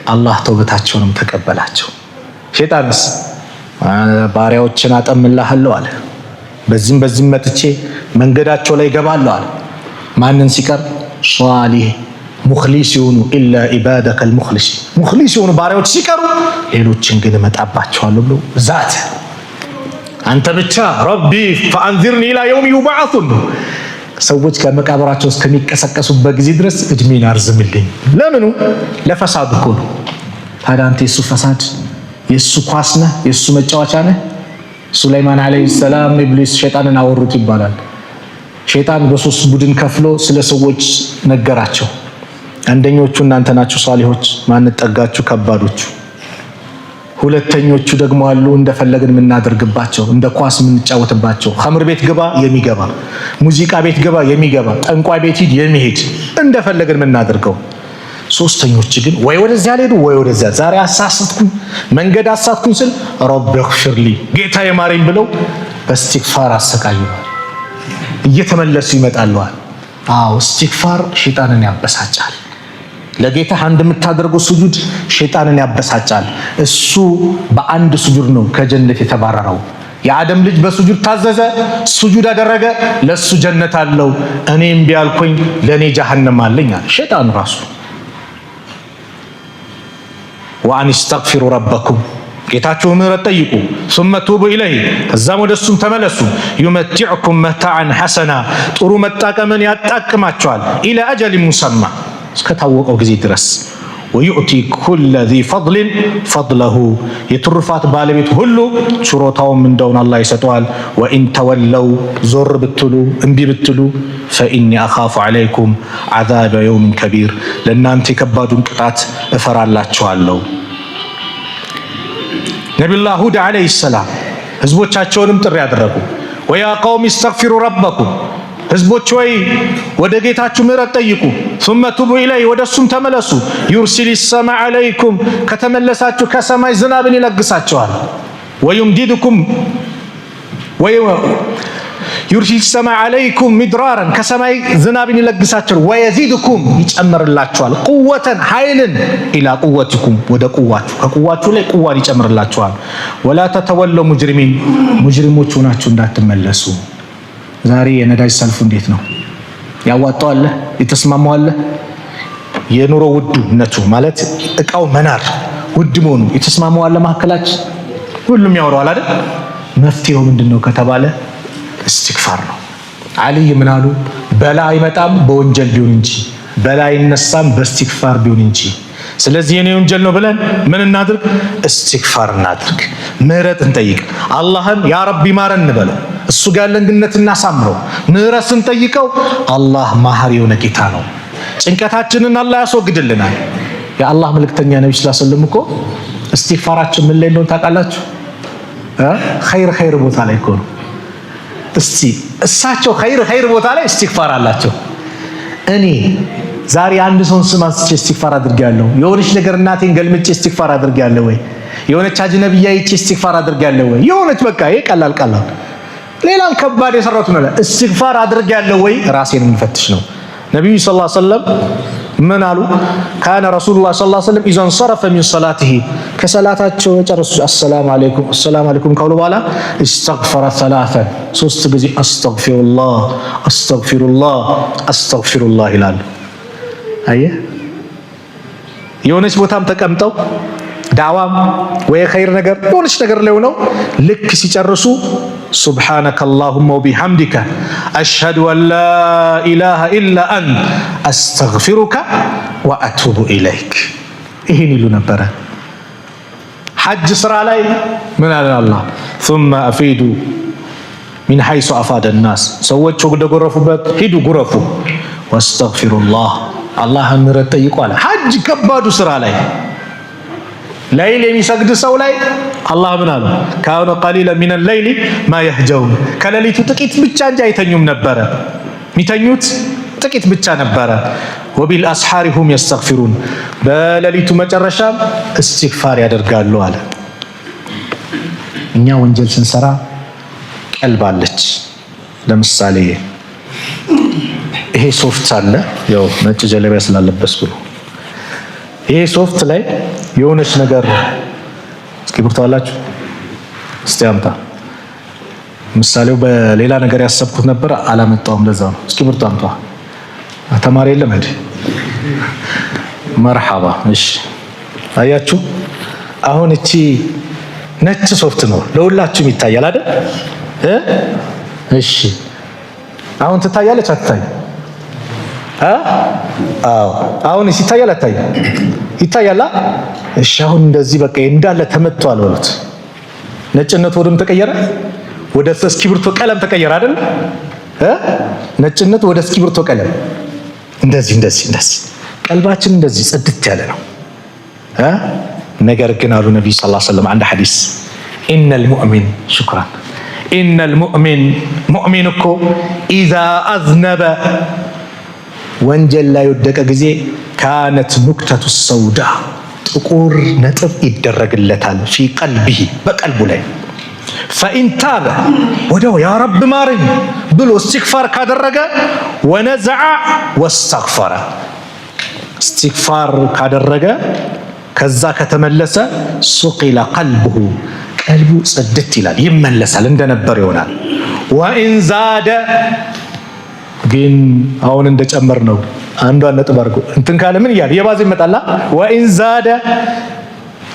አላህ ተውበታቸውንም ተቀበላቸው። ሸይጣንስ ባሪያዎችን አጠምልሃለሁ አለ። በዚህም መጥቼ መንገዳቸው ላይ ገባለሁ አለ። ማንን ሲቀር? ሷሊህ ሙኽሊስ የሆኑ ኢላ ኢባደከል ሙኽሊሲን፣ ሙኽሊስ የሆኑ ባሪያዎች ሲቀሩ ሌሎችን ግን እመጣባቸዋለሁ ብሎ ዛት። አንተ ብቻ ረቢ ፈአንዚርኒ ኢላ የውም ዩብዓሱን፣ ሰዎች ከመቃብራቸው እስከሚቀሰቀሱበት ጊዜ ድረስ እድሜን አርዝምልኝ። ለምኑ? ለፈሳዱ እኮ ነው። ታዲያ አንተ የሱ ፈሳድ የሱ ኳስ ነህ፣ የሱ መጫወቻ ነህ። ሱለይማን ዓለይሂ ሰላም ኢብሊስ ሸይጣንን አወሩት ይባላል። ሸይጣን በሶስት ቡድን ከፍሎ ስለ ሰዎች ነገራቸው። አንደኞቹ እናንተ ናችሁ ሷሊሆች፣ ማንጠጋችሁ ከባዶቹ። ሁለተኞቹ ደግሞ አሉ እንደፈለግን የምናደርግባቸው፣ እንደ ኳስ የምንጫወትባቸው። ኸምር ቤት ግባ የሚገባ፣ ሙዚቃ ቤት ግባ የሚገባ፣ ጠንቋይ ቤት ሂድ የሚሄድ፣ እንደፈለግን የምናደርገው። ሶስተኞች ግን ወይ ወደዚያ ሄዱ ወይ ወደዚያ። ዛሬ አሳስትኩኝ መንገድ አሳትኩኝ ስል ረቢ ግፍርሊ ጌታ የማረኝ ብለው በእስቲግፋር አሰቃዩናል። እየተመለሱ ይመጣለዋል። አዎ ኢስቲግፋር ሸይጣንን ያበሳጫል። ለጌታ አንድ የምታደርገው ስጁድ ሸይጣንን ያበሳጫል። እሱ በአንድ ስጁድ ነው ከጀነት የተባረረው። የአደም ልጅ በስጁድ ታዘዘ፣ ስጁድ አደረገ፣ ለሱ ጀነት አለው። እኔ እምቢ አልኩኝ ለኔ ጀሃነም አለኝ አለ ሸይጣን ራሱ። ወአን ኢስተግፊሩ ረበኩም ጌታችሁ ምህረት ጠይቁ፣ ሱመ ቱቡ ኢለይህ እዛም ወደሱም ተመለሱ፣ ዩመቲዕኩም መታዓን ሐሰና ጥሩ መጣቀምን ያጣቅማቸዋል፣ ኢላ አጀሊን ሙሰማ እስከታወቀው ጊዜ ድረስ፣ ወዩዕቲ ኩለ ዚ ፈድሊን ፈድለሁ የትሩፋት ባለቤት ሁሉ ችሮታውም እንደውን አላህ ይሰጠዋል። ወኢን ተወለው ዞር ብትሉ እምቢ ብትሉ ፈኢኒ አኻፉ ዐለይኩም ዐዛበ የውሚን ከቢር ለእናንተ የከባዱን ቅጣት እፈራላችኋለሁ። ነቢዩላህ ሁድ ዓለይሂ ሰላም ህዝቦቻቸውንም ጥሪ ያደረጉ፣ ወያ ቀውም ኢስተግፊሩ ረበኩም ህዝቦች ወይ ወደ ጌታችሁ ምህረት ጠይቁ፣ ሱመ ቱቡ ኢለይህ ወደሱም ተመለሱ፣ ዩርሲሊ ሰማዕ ዓለይኩም ከተመለሳችሁ ከሰማይ ዝናብን ይለግሳቸዋል፣ ወዩምዲድኩም ዩርሲል ሰማዕ ዓለይኩም ሚድራረን ከሰማይ ዝናብን ይለግሳቸዋል፣ ወየዚድኩም ይጨምርላቸዋል፣ ቁወተን ኃይልን ኢላ ቁወቲኩም ወደ ቁዋችሁ ከቁዋችሁ ላይ ቁዋን ይጨምርላቸዋል። ወላ ተተወለው ሙጅሪሚን ሙጅሪሞች ሆናችሁ እንዳትመለሱ። ዛሬ የነዳጅ ሰልፉ እንዴት ነው? ያዋጣዋል? የተስማማዋል? የኑሮ ውድነቱ ማለት እቃው መናር ውድ መሆኑ የተስማማዋል? ማከላች ሁሉም ያወራዋል አይደል? መፍትሄው ምንድነው ከተባለ ኢስቲግፋር ነው። አልይ ምን አሉ? በላ አይመጣም በወንጀል ቢሆን እንጂ በላይ ነሳም በእስትግፋር ቢሆን እንጂ። ስለዚህ የኔ ወንጀል ነው ብለን ምን እናድርግ? እስትግፋር እናድርግ፣ ምህረት እንጠይቅ። አላህን ያ ረቢ ማረን እንበለው፣ እሱ ጋር ያለን ግንኙነት እናሳምረው፣ ምህረት ስንጠይቀው አላህ መሐሪ የሆነ ጌታ ነው። ጭንቀታችንን አላህ ያስወግድልናል። የአላህ መልእክተኛ ነብዩ ሰለላሁ ዐለይሂ ወሰለም እኮ እስትግፋራቸው ምን ላይ እንደሆነ ታውቃላችሁ? ኸይር ቦታ ላይ እኮ ነው። እስቲ እሳቸው ኸይር ቦታ ላይ እስትግፋር አላቸው። እኔ ዛሬ አንድ ሰውን ስም አንስቼ እስትግፋር አድርጌያለሁ፣ የሆነች ነገር እናቴን ገልምጬ እስትግፋር አድርጌያለሁ ወይ? የሆነች አጅነብያ ይቼ እስትግፋር አድርጌያለሁ ወይ? የሆነች በቃ ይሄ ቀላል ሌላም ከባድ የሰራሁት ነው። እስትግፋር አድርጌያለሁ ወይ? ራሴን የምፈትሽ ነው። ነብዩ ሰለላሁ ዐለይሂ ወሰለም ምን አሉ? ካነ ረሱሉላህ ሰለላሁ ዐለይሂ ወሰለም ኢዘን ሰረፈ ሚን ሰላቲሂ ከሰላታቸው የጨረሱ አሰላሙ አለይኩም ካሉ በኋላ እስተግፈረ ሰላተን 3 ጊዜ አስተግፊሩላህ ይላሉ። አየህ፣ የሆነች ቦታም ተቀምጠው ዳዕዋም ወይ ኸይር ነገር የሆነች ነገር ላይ ሆነው ልክ ሲጨርሱ ሱብሓነከ አላሁመ ወቢሐምዲከ አሽሀዱ አን ላ ኢላሃ ኢላ አንተ አስተግፊሩከ ወአቱቡ ኢለይክ ይህን ይሉ ነበረ። ሐጅ ስራ ላይ ምን አለን አላህ? ثم أفيدوا من حيث أفاد الناس ሰዎች ወደ ጎረፉበት ሂዱ ጉረፉ። ወአስተግፊሩላህ አላህን ምህረት ጠይቁ አለ። ሐጅ ከባዱ ስራ ላይ ሌሊት የሚሰግድ ሰው ላይ አላህ ምን አለ? ካኑ ቀሊለ ሚነ ሌይሊ ማ የህጀውን ከሌሊቱ ጥቂት ብቻ እንጂ አይተኙም ነበረ። የሚተኙት ጥቂት ብቻ ነበረ። ወቢል አስሐሪ ሁም የስተግፊሩን በሌሊቱ መጨረሻ እስትግፋር ያደርጋሉ አለ። እኛ ወንጀል ስንሰራ ቀልባለች። ለምሳሌ ይሄ ሶፍት አለ፣ ያው ነጭ ጀለቢያ ስላለበስኩ ነው። ይሄ ሶፍት ላይ የሆነች ነገር እስክሪብቶ አላችሁ? እስቲ አምጣ። ምሳሌው በሌላ ነገር ያሰብኩት ነበር አላመጣውም፣ ለዛ ነው። እስክሪብቶ አምጣ። ተማሪ የለም እንዴ? መርሐባ። እሺ፣ አያችሁ አሁን እቺ ነጭ ሶፍት ነው፣ ለሁላችሁም ይታያል አይደል? እሺ፣ አሁን ትታያለች አትታይ? አዎ፣ አሁን ይታያል አታይ? ይታያል። እሺ፣ አሁን እንደዚህ በቃ እንዳለ ተመቷል በሉት። ነጭነቱ ወደም ተቀየረ፣ ወደ እስክሪብቶ ቀለም ተቀየረ አይደል? ነጭነት ወደ እስክሪብቶ ቀለም እንደዚህ ቀልባችን እንደዚህ ጽድት ያለ ነው። ነገር ግን አሉ ነብዩ ሰለላሁ ዐለይሂ ወሰለም አንድ ሐዲስ ኢነል ሙእሚን ሹክራን ኢነል ሙእሚን እኮ ኢዛ አዝነበ ወንጀል ላይ ወደቀ ጊዜ ካነት ኑክተቱ ሰውዳ ጥቁር ነጥብ ይደረግለታል ፊ ቀልቢሂ በቀልቡ ላይ ፈኢን ታበ ወዲያው ያ ረብ ማረኝ ብሎ እስትግፋር ካደረገ ወነዘዐ ወስተግፈረ እስትግፋር ካደረገ ከዛ ከተመለሰ ሱቂለ ቀልቡሁ ቀልቡ ጽድት ይላል፣ ይመለሳል፣ እንደነበር ይሆናል። ወኢን ዛደ ግን አሁን እንደጨመር ነው አንዷን ነጥብ አድርጎ እንትን ካለ ምን እያለ የባዘ ይመጣላ። ወኢን ዛደ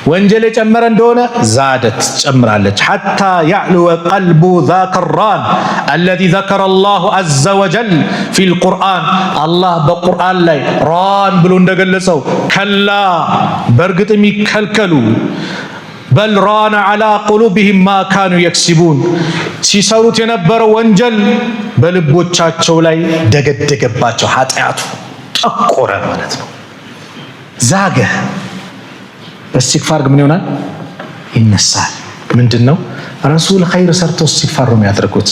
ወንጀል የጨመረ እንደሆነ ዛደት ጨምራለች። ሐታ ያዕሉወ ቀልቡ ዛከ ራን አለዚ ዘከረ አላሁ ዐዘ ወጀል ፊል ቁርአን አላህ በቁርአን ላይ ራን ብሎ እንደገለጸው ከላ በእርግጥም ይከልከሉ በል ራነ ዐላ ቁሉብሂም ማ ካኑ የክሲቡን ሲሰሩት የነበረው ወንጀል በልቦቻቸው ላይ ደገደገባቸው። ኃጢአቱ ጠቆረ ማለት ነው፣ ዛገ። በእስትግፋር ምን ይሆናል? ይነሳል። ምንድነው? ረሱል ኸይር ሰርተው እስትግፋር ነው የሚያደርጉት።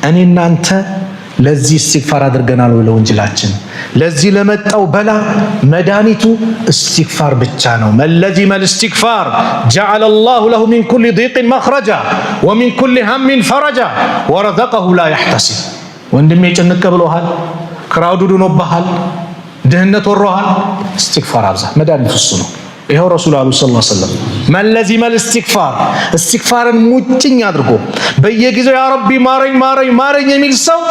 እኔ እናንተ ለዚህ እስትግፋር አድርገናል ወይ? ለወንጀላችን ለዚህ ለመጣው በላ መድኃኒቱ እስትግፋር ብቻ ነው። መለዚመ እስትግፋር ጀዐለ አላሁ ለሁ ሚን ኩሊ ዲቅን መኽረጃ ወሚን ኩሊ ሀሚን ፈረጃ ወረዘቀሁ ላ የሕተሲብ። ወንድሜ ጭንቅ ብሎሃል፣ ክራውድ ሆኖብሃል፣ ድህነት ወሮሃል፣ እስትግፋር አብዛ። መድኃኒቱ እሱ ነው። ይኸው ረሱል አሉ ሰለላሁ ዐለይሂ ወሰለም መን ለዚመል እስትግፋርን ሙጭኝ አድርጎ በየጊዜው ያ ረቢ ማረኝ ማረኝ ማረኝ የሚል ሰው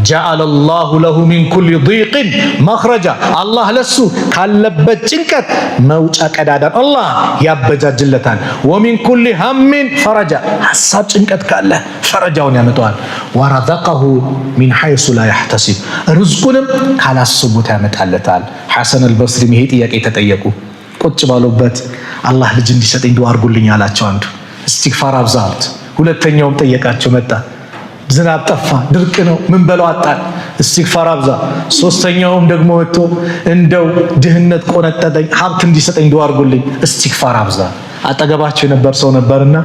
ጀዐለ ላሁ ለሁ ሚን ኩሊ ዲቅን መኽረጃ አላህ ለሱ ካለበት ጭንቀት መውጫ ቀዳዳን አላህ ያበጃጅለታል። ወሚን ኩሊ ሀሚን ፈረጃ ሐሳብ ጭንቀት ካለ ፈረጃውን ያመጣዋል። ወረዘቀሁ ሚን ሐይሱ ላ ያሕተሲብ ርዝቁንም ካላሰቡት ያመጣለታል። ሐሰን አልበስሪም ይሄ ጥያቄ ተጠየቁ። ቁጭ ባሉበት አላህ ልጅ እንዲሰጠኝ ዱዓ አድርጉልኝ አላቸው። አንዱ እስትግፋር አብዛት። ሁለተኛውም ጠየቃቸው መጣ። ዝናብ ጠፋ፣ ድርቅ ነው፣ ምን በለው አጣን፣ እስትግፋር አብዛ። ሶስተኛውም ደግሞ መጥቶ እንደው ድህነት ቆነጠጠኝ፣ ሀብት እንዲሰጠኝ ዱዓ አድርጉልኝ፣ እስትግፋር አብዛ። አጠገባቸው የነበር ሰው ነበርና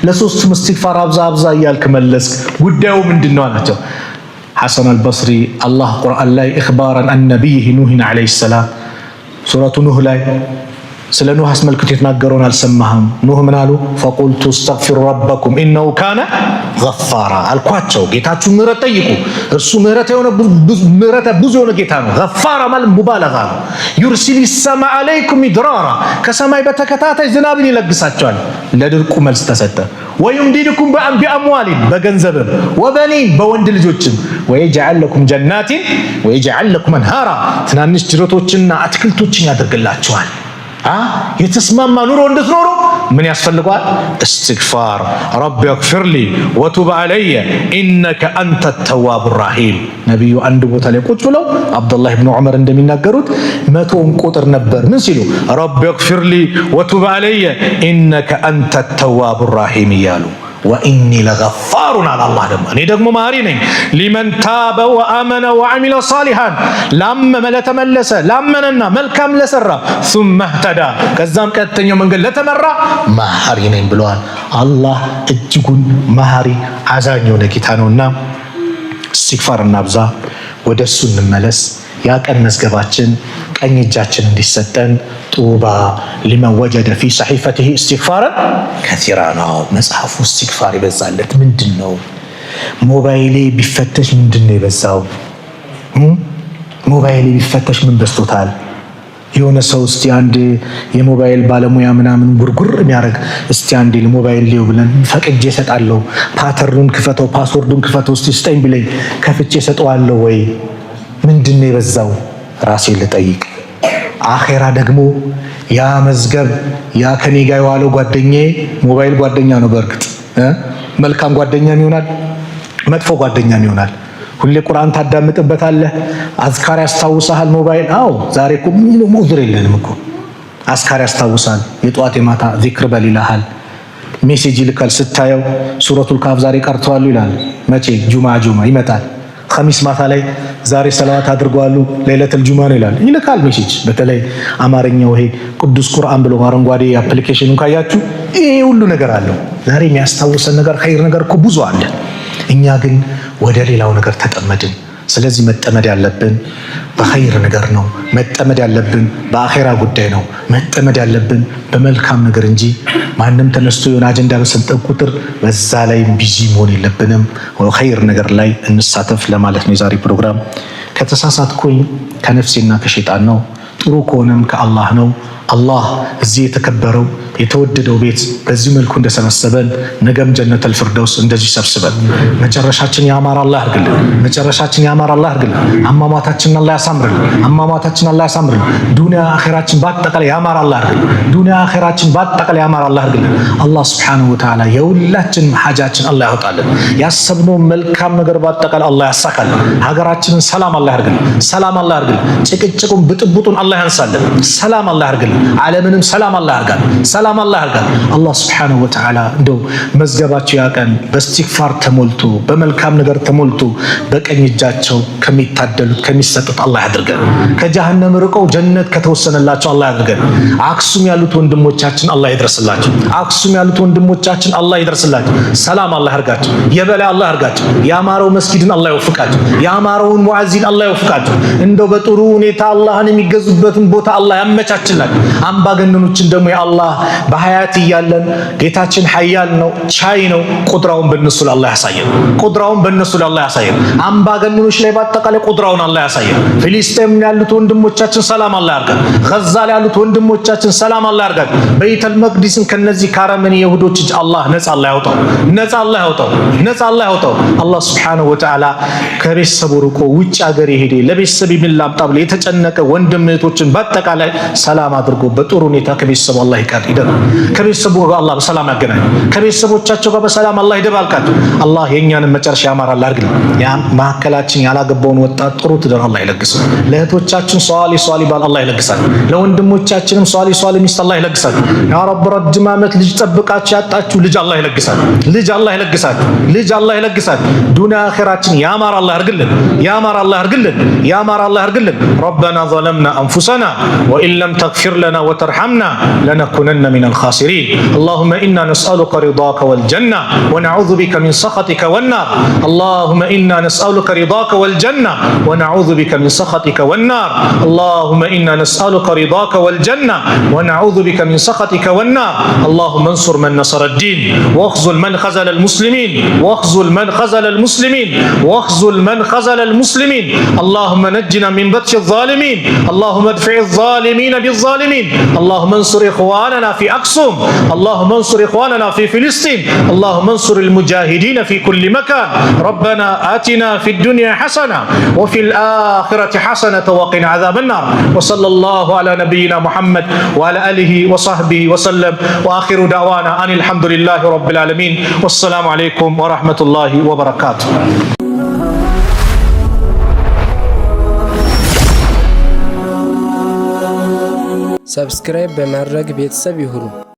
ለሶስቱም እስትግፋር አብዛ አብዛ እያልክ መለስክ፣ ጉዳዩ ምንድነው አላቸው። ሐሰን አልበስሪ አላህ ቁርአን ላይ ኢኽባራን አን ነቢይህ ኑህን ዐለይሂ ሰላም ሱረቱ ኑህ ላይ ስለ ኑህ አስመልክቶ የተናገረውን አልሰማህም? ኑህ ምን አሉ? ፈቁልቱ እስተግፊሩ ረበኩም ኢነሁ ካነ ገፋራ አልኳቸው። ጌታችሁን ምህረት ጠይቁ፣ እርሱ ምህረት ብዙ የሆነ ጌታ ነው። ገፋራ ማለት ሙባለጋ ነው። ዩርሲሊ ሰማ አለይኩም ሚድራራ ከሰማይ በተከታታይ ዝናብን ይለግሳቸዋል። ለድርቁ መልስ ተሰጠ። ወዩምዲድኩም ቢአምዋሊን በገንዘብም ወበኒን በወንድ ልጆችም ወየጅዐል ለኩም ጀናቲን ወየጅዐል ለኩም አንሃራ ትናንሽ ጅረቶችና አትክልቶችን ያደርግላቸዋል። የተስማማ ኑሮ እንድትኖሩ ምን ያስፈልገዋል? እስትግፋር ረቢ እግፊርሊ ወቱብ ዐለየ ኢነከ አንተ ተዋቡ ራሂም። ነቢዩ አንድ ቦታ ላይ ቁጭ ብለው አብዱላህ ብን ዑመር እንደሚናገሩት 100ን ቁጥር ነበር ምን ሲሉ ረቢ እግፊርሊ ወቱብ ዐለየ ኢነከ አንተ ተዋቡ ራሂም እያሉ ወኢኒ ለገፋሩን አለ አላህ ደግሞ እኔ ደግሞ መሐሪ ነኝ። ሊመን ታበ ወአመነ ወዐሚለ ሷሊሃን ላመነ ለተመለሰ ላመነና መልካም ለሰራ ሱመ እህተዳ ከዛም ቀጥተኛው መንገድ ለተመራ መሐሪ ነኝ ብለዋል። አላህ እጅጉን መሐሪ አዛኝ የሆነ ጌታ ነውና እስትግፋር እናብዛ፣ ወደ እሱ እንመለስ። ያ ቀን መዝገባችን ቀኝ እጃችን እንዲሰጠን ጡባ ሊመን ወጀደ ፊ ሰሒፈቲሂ እስትግፋረን ከሲራ ነው። መጽሐፉ እስትግፋር ይበዛለት ምንድን ነው? ሞባይሌ ቢፈተሽ ምንድን ነው የበዛው? ሞባይሌ ቢፈተሽ ምን በዝቶታል? የሆነ ሰው እስቲ አንድ የሞባይል ባለሙያ ምናምን ጉርጉር የሚያደርግ እስቲ አንድ ሞባይል ሊው ብለን ፈቅጄ እሰጣለሁ፣ ፓተርኑን ክፈተው ፓስወርዱን ክፈተው እስቲ ስጠኝ ብለኝ ከፍቼ እሰጠዋለሁ ወይ? ምንድን ነው የበዛው? ራሴን ልጠይቅ። አኼራ ደግሞ ያ መዝገብ ያ ከኔ ጋር የዋለው ጓደኛዬ ሞባይል ጓደኛ ነው። በእርግጥ መልካም ጓደኛም ይሆናል፣ መጥፎ ጓደኛም ይሆናል። ሁሌ ቁርአን ታዳምጥበታለህ፣ አዝካር ያስታውሳል ሞባይል። አዎ ዛሬ እኮ ምንም ዑዝር የለንም እኮ አዝካር ያስታውሳል። የጧት የማታ ዚክር በል ይልሃል፣ ሜሴጅ ይልካል። ስታየው ሱረቱል ካፍ ዛሬ ቀርተዋል ይላል። መቼ? ጁማ ይመጣል። ኸሚስ ማታ ላይ ዛሬ ሰላዋት አድርገዋሉ ለይለቱል ጁማ ነው ይላል፣ ይልካል ሜሴጅ። በተለይ አማርኛው ይሄ ቅዱስ ቁርአን ብሎ አረንጓዴ አፕሊኬሽኑን ካያችሁ ይሄ ሁሉ ነገር አለው። ዛሬ የሚያስታውሰን ነገር ኸይር ነገር እኮ ብዙ አለ። እኛ ግን ወደ ሌላው ነገር ተጠመድን። ስለዚህ መጠመድ ያለብን በኸይር ነገር ነው። መጠመድ ያለብን በአኼራ ጉዳይ ነው። መጠመድ ያለብን በመልካም ነገር እንጂ ማንም ተነስቶ የሆነ አጀንዳ በሰጠን ቁጥር በዛ ላይ ቢዚ መሆን የለብንም። ኸይር ነገር ላይ እንሳተፍ ለማለት ነው የዛሬ ፕሮግራም። ከተሳሳትኩኝ ከነፍሴና ከሸይጣን ነው፣ ጥሩ ከሆነም ከአላህ ነው። አላህ እዚህ የተከበረው የተወደደው ቤት በዚህ መልኩ እንደሰበሰበን ነገም ጀነተል ፊርደውስ እንደዚህ ሰብስበን መጨረሻችን ያማረ አላህ ያርግልን። መጨረሻችን ያማረ አላህ ያርግልን። አሟሟታችንን አላህ ያሳምርልን። አሟሟታችንን አላህ ያሳምርልን። ዱንያ አኺራችን በአጠቃላይ ያማረ አላህ ያርግልን። ዱንያ አኺራችን በአጠቃላይ ያማረ አላህ ያርግልን። አላህ ሱብሓነሁ ወተዓላ የሁላችንም ሐጃችን አላህ ያወጣልን። ያሰብነው መልካም ነገር በአጠቃላይ አላህ ያሳካልን። ሀገራችንን ሰላም አላህ ያርግልን። ሰላም አላህ ያርግልን። ጭቅጭቁን ብጥብጡን አላህ ያንሳልን። ሰላም አላህ ያርግልን። ዓለምንም ሰላም አላህ ያርጋል። ሰላም አላህ ያርጋል። አላህ ሱብሓነሁ ወተዓላ እንደው መዝገባቸው ያቀን በእስትግፋር ተሞልቶ በመልካም ነገር ተሞልቶ በቀኝ እጃቸው ከሚታደሉት ከሚሰጡት አላህ ያድርገን። ከጀሃነም ርቀው ጀነት ከተወሰነላቸው አላህ ያድርገን። አክሱም ያሉት ወንድሞቻችን አላህ ይድረስላቸው። አክሱም ያሉት ወንድሞቻችን አላህ ይድረስላቸው። ሰላም አላህ ያርጋቸው። የበላይ አላህ ያርጋቸው። ያማረው መስጊድን አላህ ይወፍቃቸው። ያማረውን ሙዓዚን አላህ ይወፍቃቸው። እንደው በጥሩ ሁኔታ አላህን የሚገዙበትን ቦታ አላህ ያመቻችላቸው። አምባገነኖችን ደግሞ የአላህ በሐያት እያለን ጌታችን ሐያል ነው ቻይ ነው ቁድራውን በእነሱ ላይ አላህ ያሳየን። ቁድራውን በእነሱ ላይ አላህ ያሳየን። አምባገነኖች ላይ በአጠቃላይ ቁድራውን አላህ ያሳየን። ፊሊስጤም ያሉት ወንድሞቻችን ሰላም አላህ ያርጋል። ገዛ ላይ ያሉት ወንድሞቻችን ሰላም አላህ ያርጋል። በይተል መቅዲስን ከነዚህ ካረመኒ የሁዶች እጅ አላህ ነፃ አላህ ያውጣው። ነፃ አላህ ያውጣው። ነፃ አላህ ያውጣው። አላህ ሱብሓነሁ ወተዓላ ከቤተሰቡ ርቆ ውጭ ሀገር የሄደ ለቤተሰብ የሚላምጣ ብሎ የተጨነቀ ወንድም እህቶችን በአጠቃላይ ሰላም አድርጎ በጥሩ ሁኔታ ከቤተሰቡ አላህ ይቀር ከቤተሰቡ ጋር አላህ በሰላም ያገናኝ። ከቤተሰቦቻቸው ጋር በሰላም አላህ ይደባልቃቸው። አላህ የኛንም መጨረሻ ያማራል አድርግልን። ያን ማከላችን ያላገባውን ወጣት ጥሩ ትዳር አላህ ይለግስ። ለእህቶቻችን ሷሊ ባል አላህ ይለግሳል። ለወንድሞቻችንም ሷሊ ሚስት አላህ ይለግሳል። ያ ረብ ረጅም ዓመት ልጅ ጠብቃችሁ ያጣችሁ ልጅ አላህ ይለግሳል። ልጅ አላህ ይለግሳል። ልጅ አላህ ይለግሳል። ዱንያ አኺራችን ያማር አላህ ያርግልን። ያማር አላህ ያርግልን። ያማር አላህ ያርግልን። ረበና ظلمنا أنفسنا وإن لم تغفر لنا وترحمنا لنكونن من الخاسرين اللهم إنا نسألك رضاك والجنة ونعوذ بك من سخطك والنار اللهم إنا نسألك رضاك والجنة ونعوذ بك من سخطك والنار اللهم إنا نسألك رضاك والجنة ونعوذ بك من سخطك والنار اللهم انصر من نصر الدين واخذل من خذل المسلمين واخذل من خذل المسلمين واخذل من خذل المسلمين اللهم نجنا من بطش الظالمين اللهم ادفع الظالمين بالظالمين اللهم انصر إخواننا في أقصم اللهم انصر إخواننا في فلسطين اللهم انصر المجاهدين في كل مكان ربنا آتنا في الدنيا حسنة وفي الآخرة حسنة وقنا عذاب النار وصلى الله على نبينا محمد وعلى آله وصحبه وسلم وآخر دعوانا أن الحمد لله رب العالمين والسلام عليكم ورحمة الله وبركاته. ሰብስክራይብ በማድረግ ቤተሰብ ይሁኑ።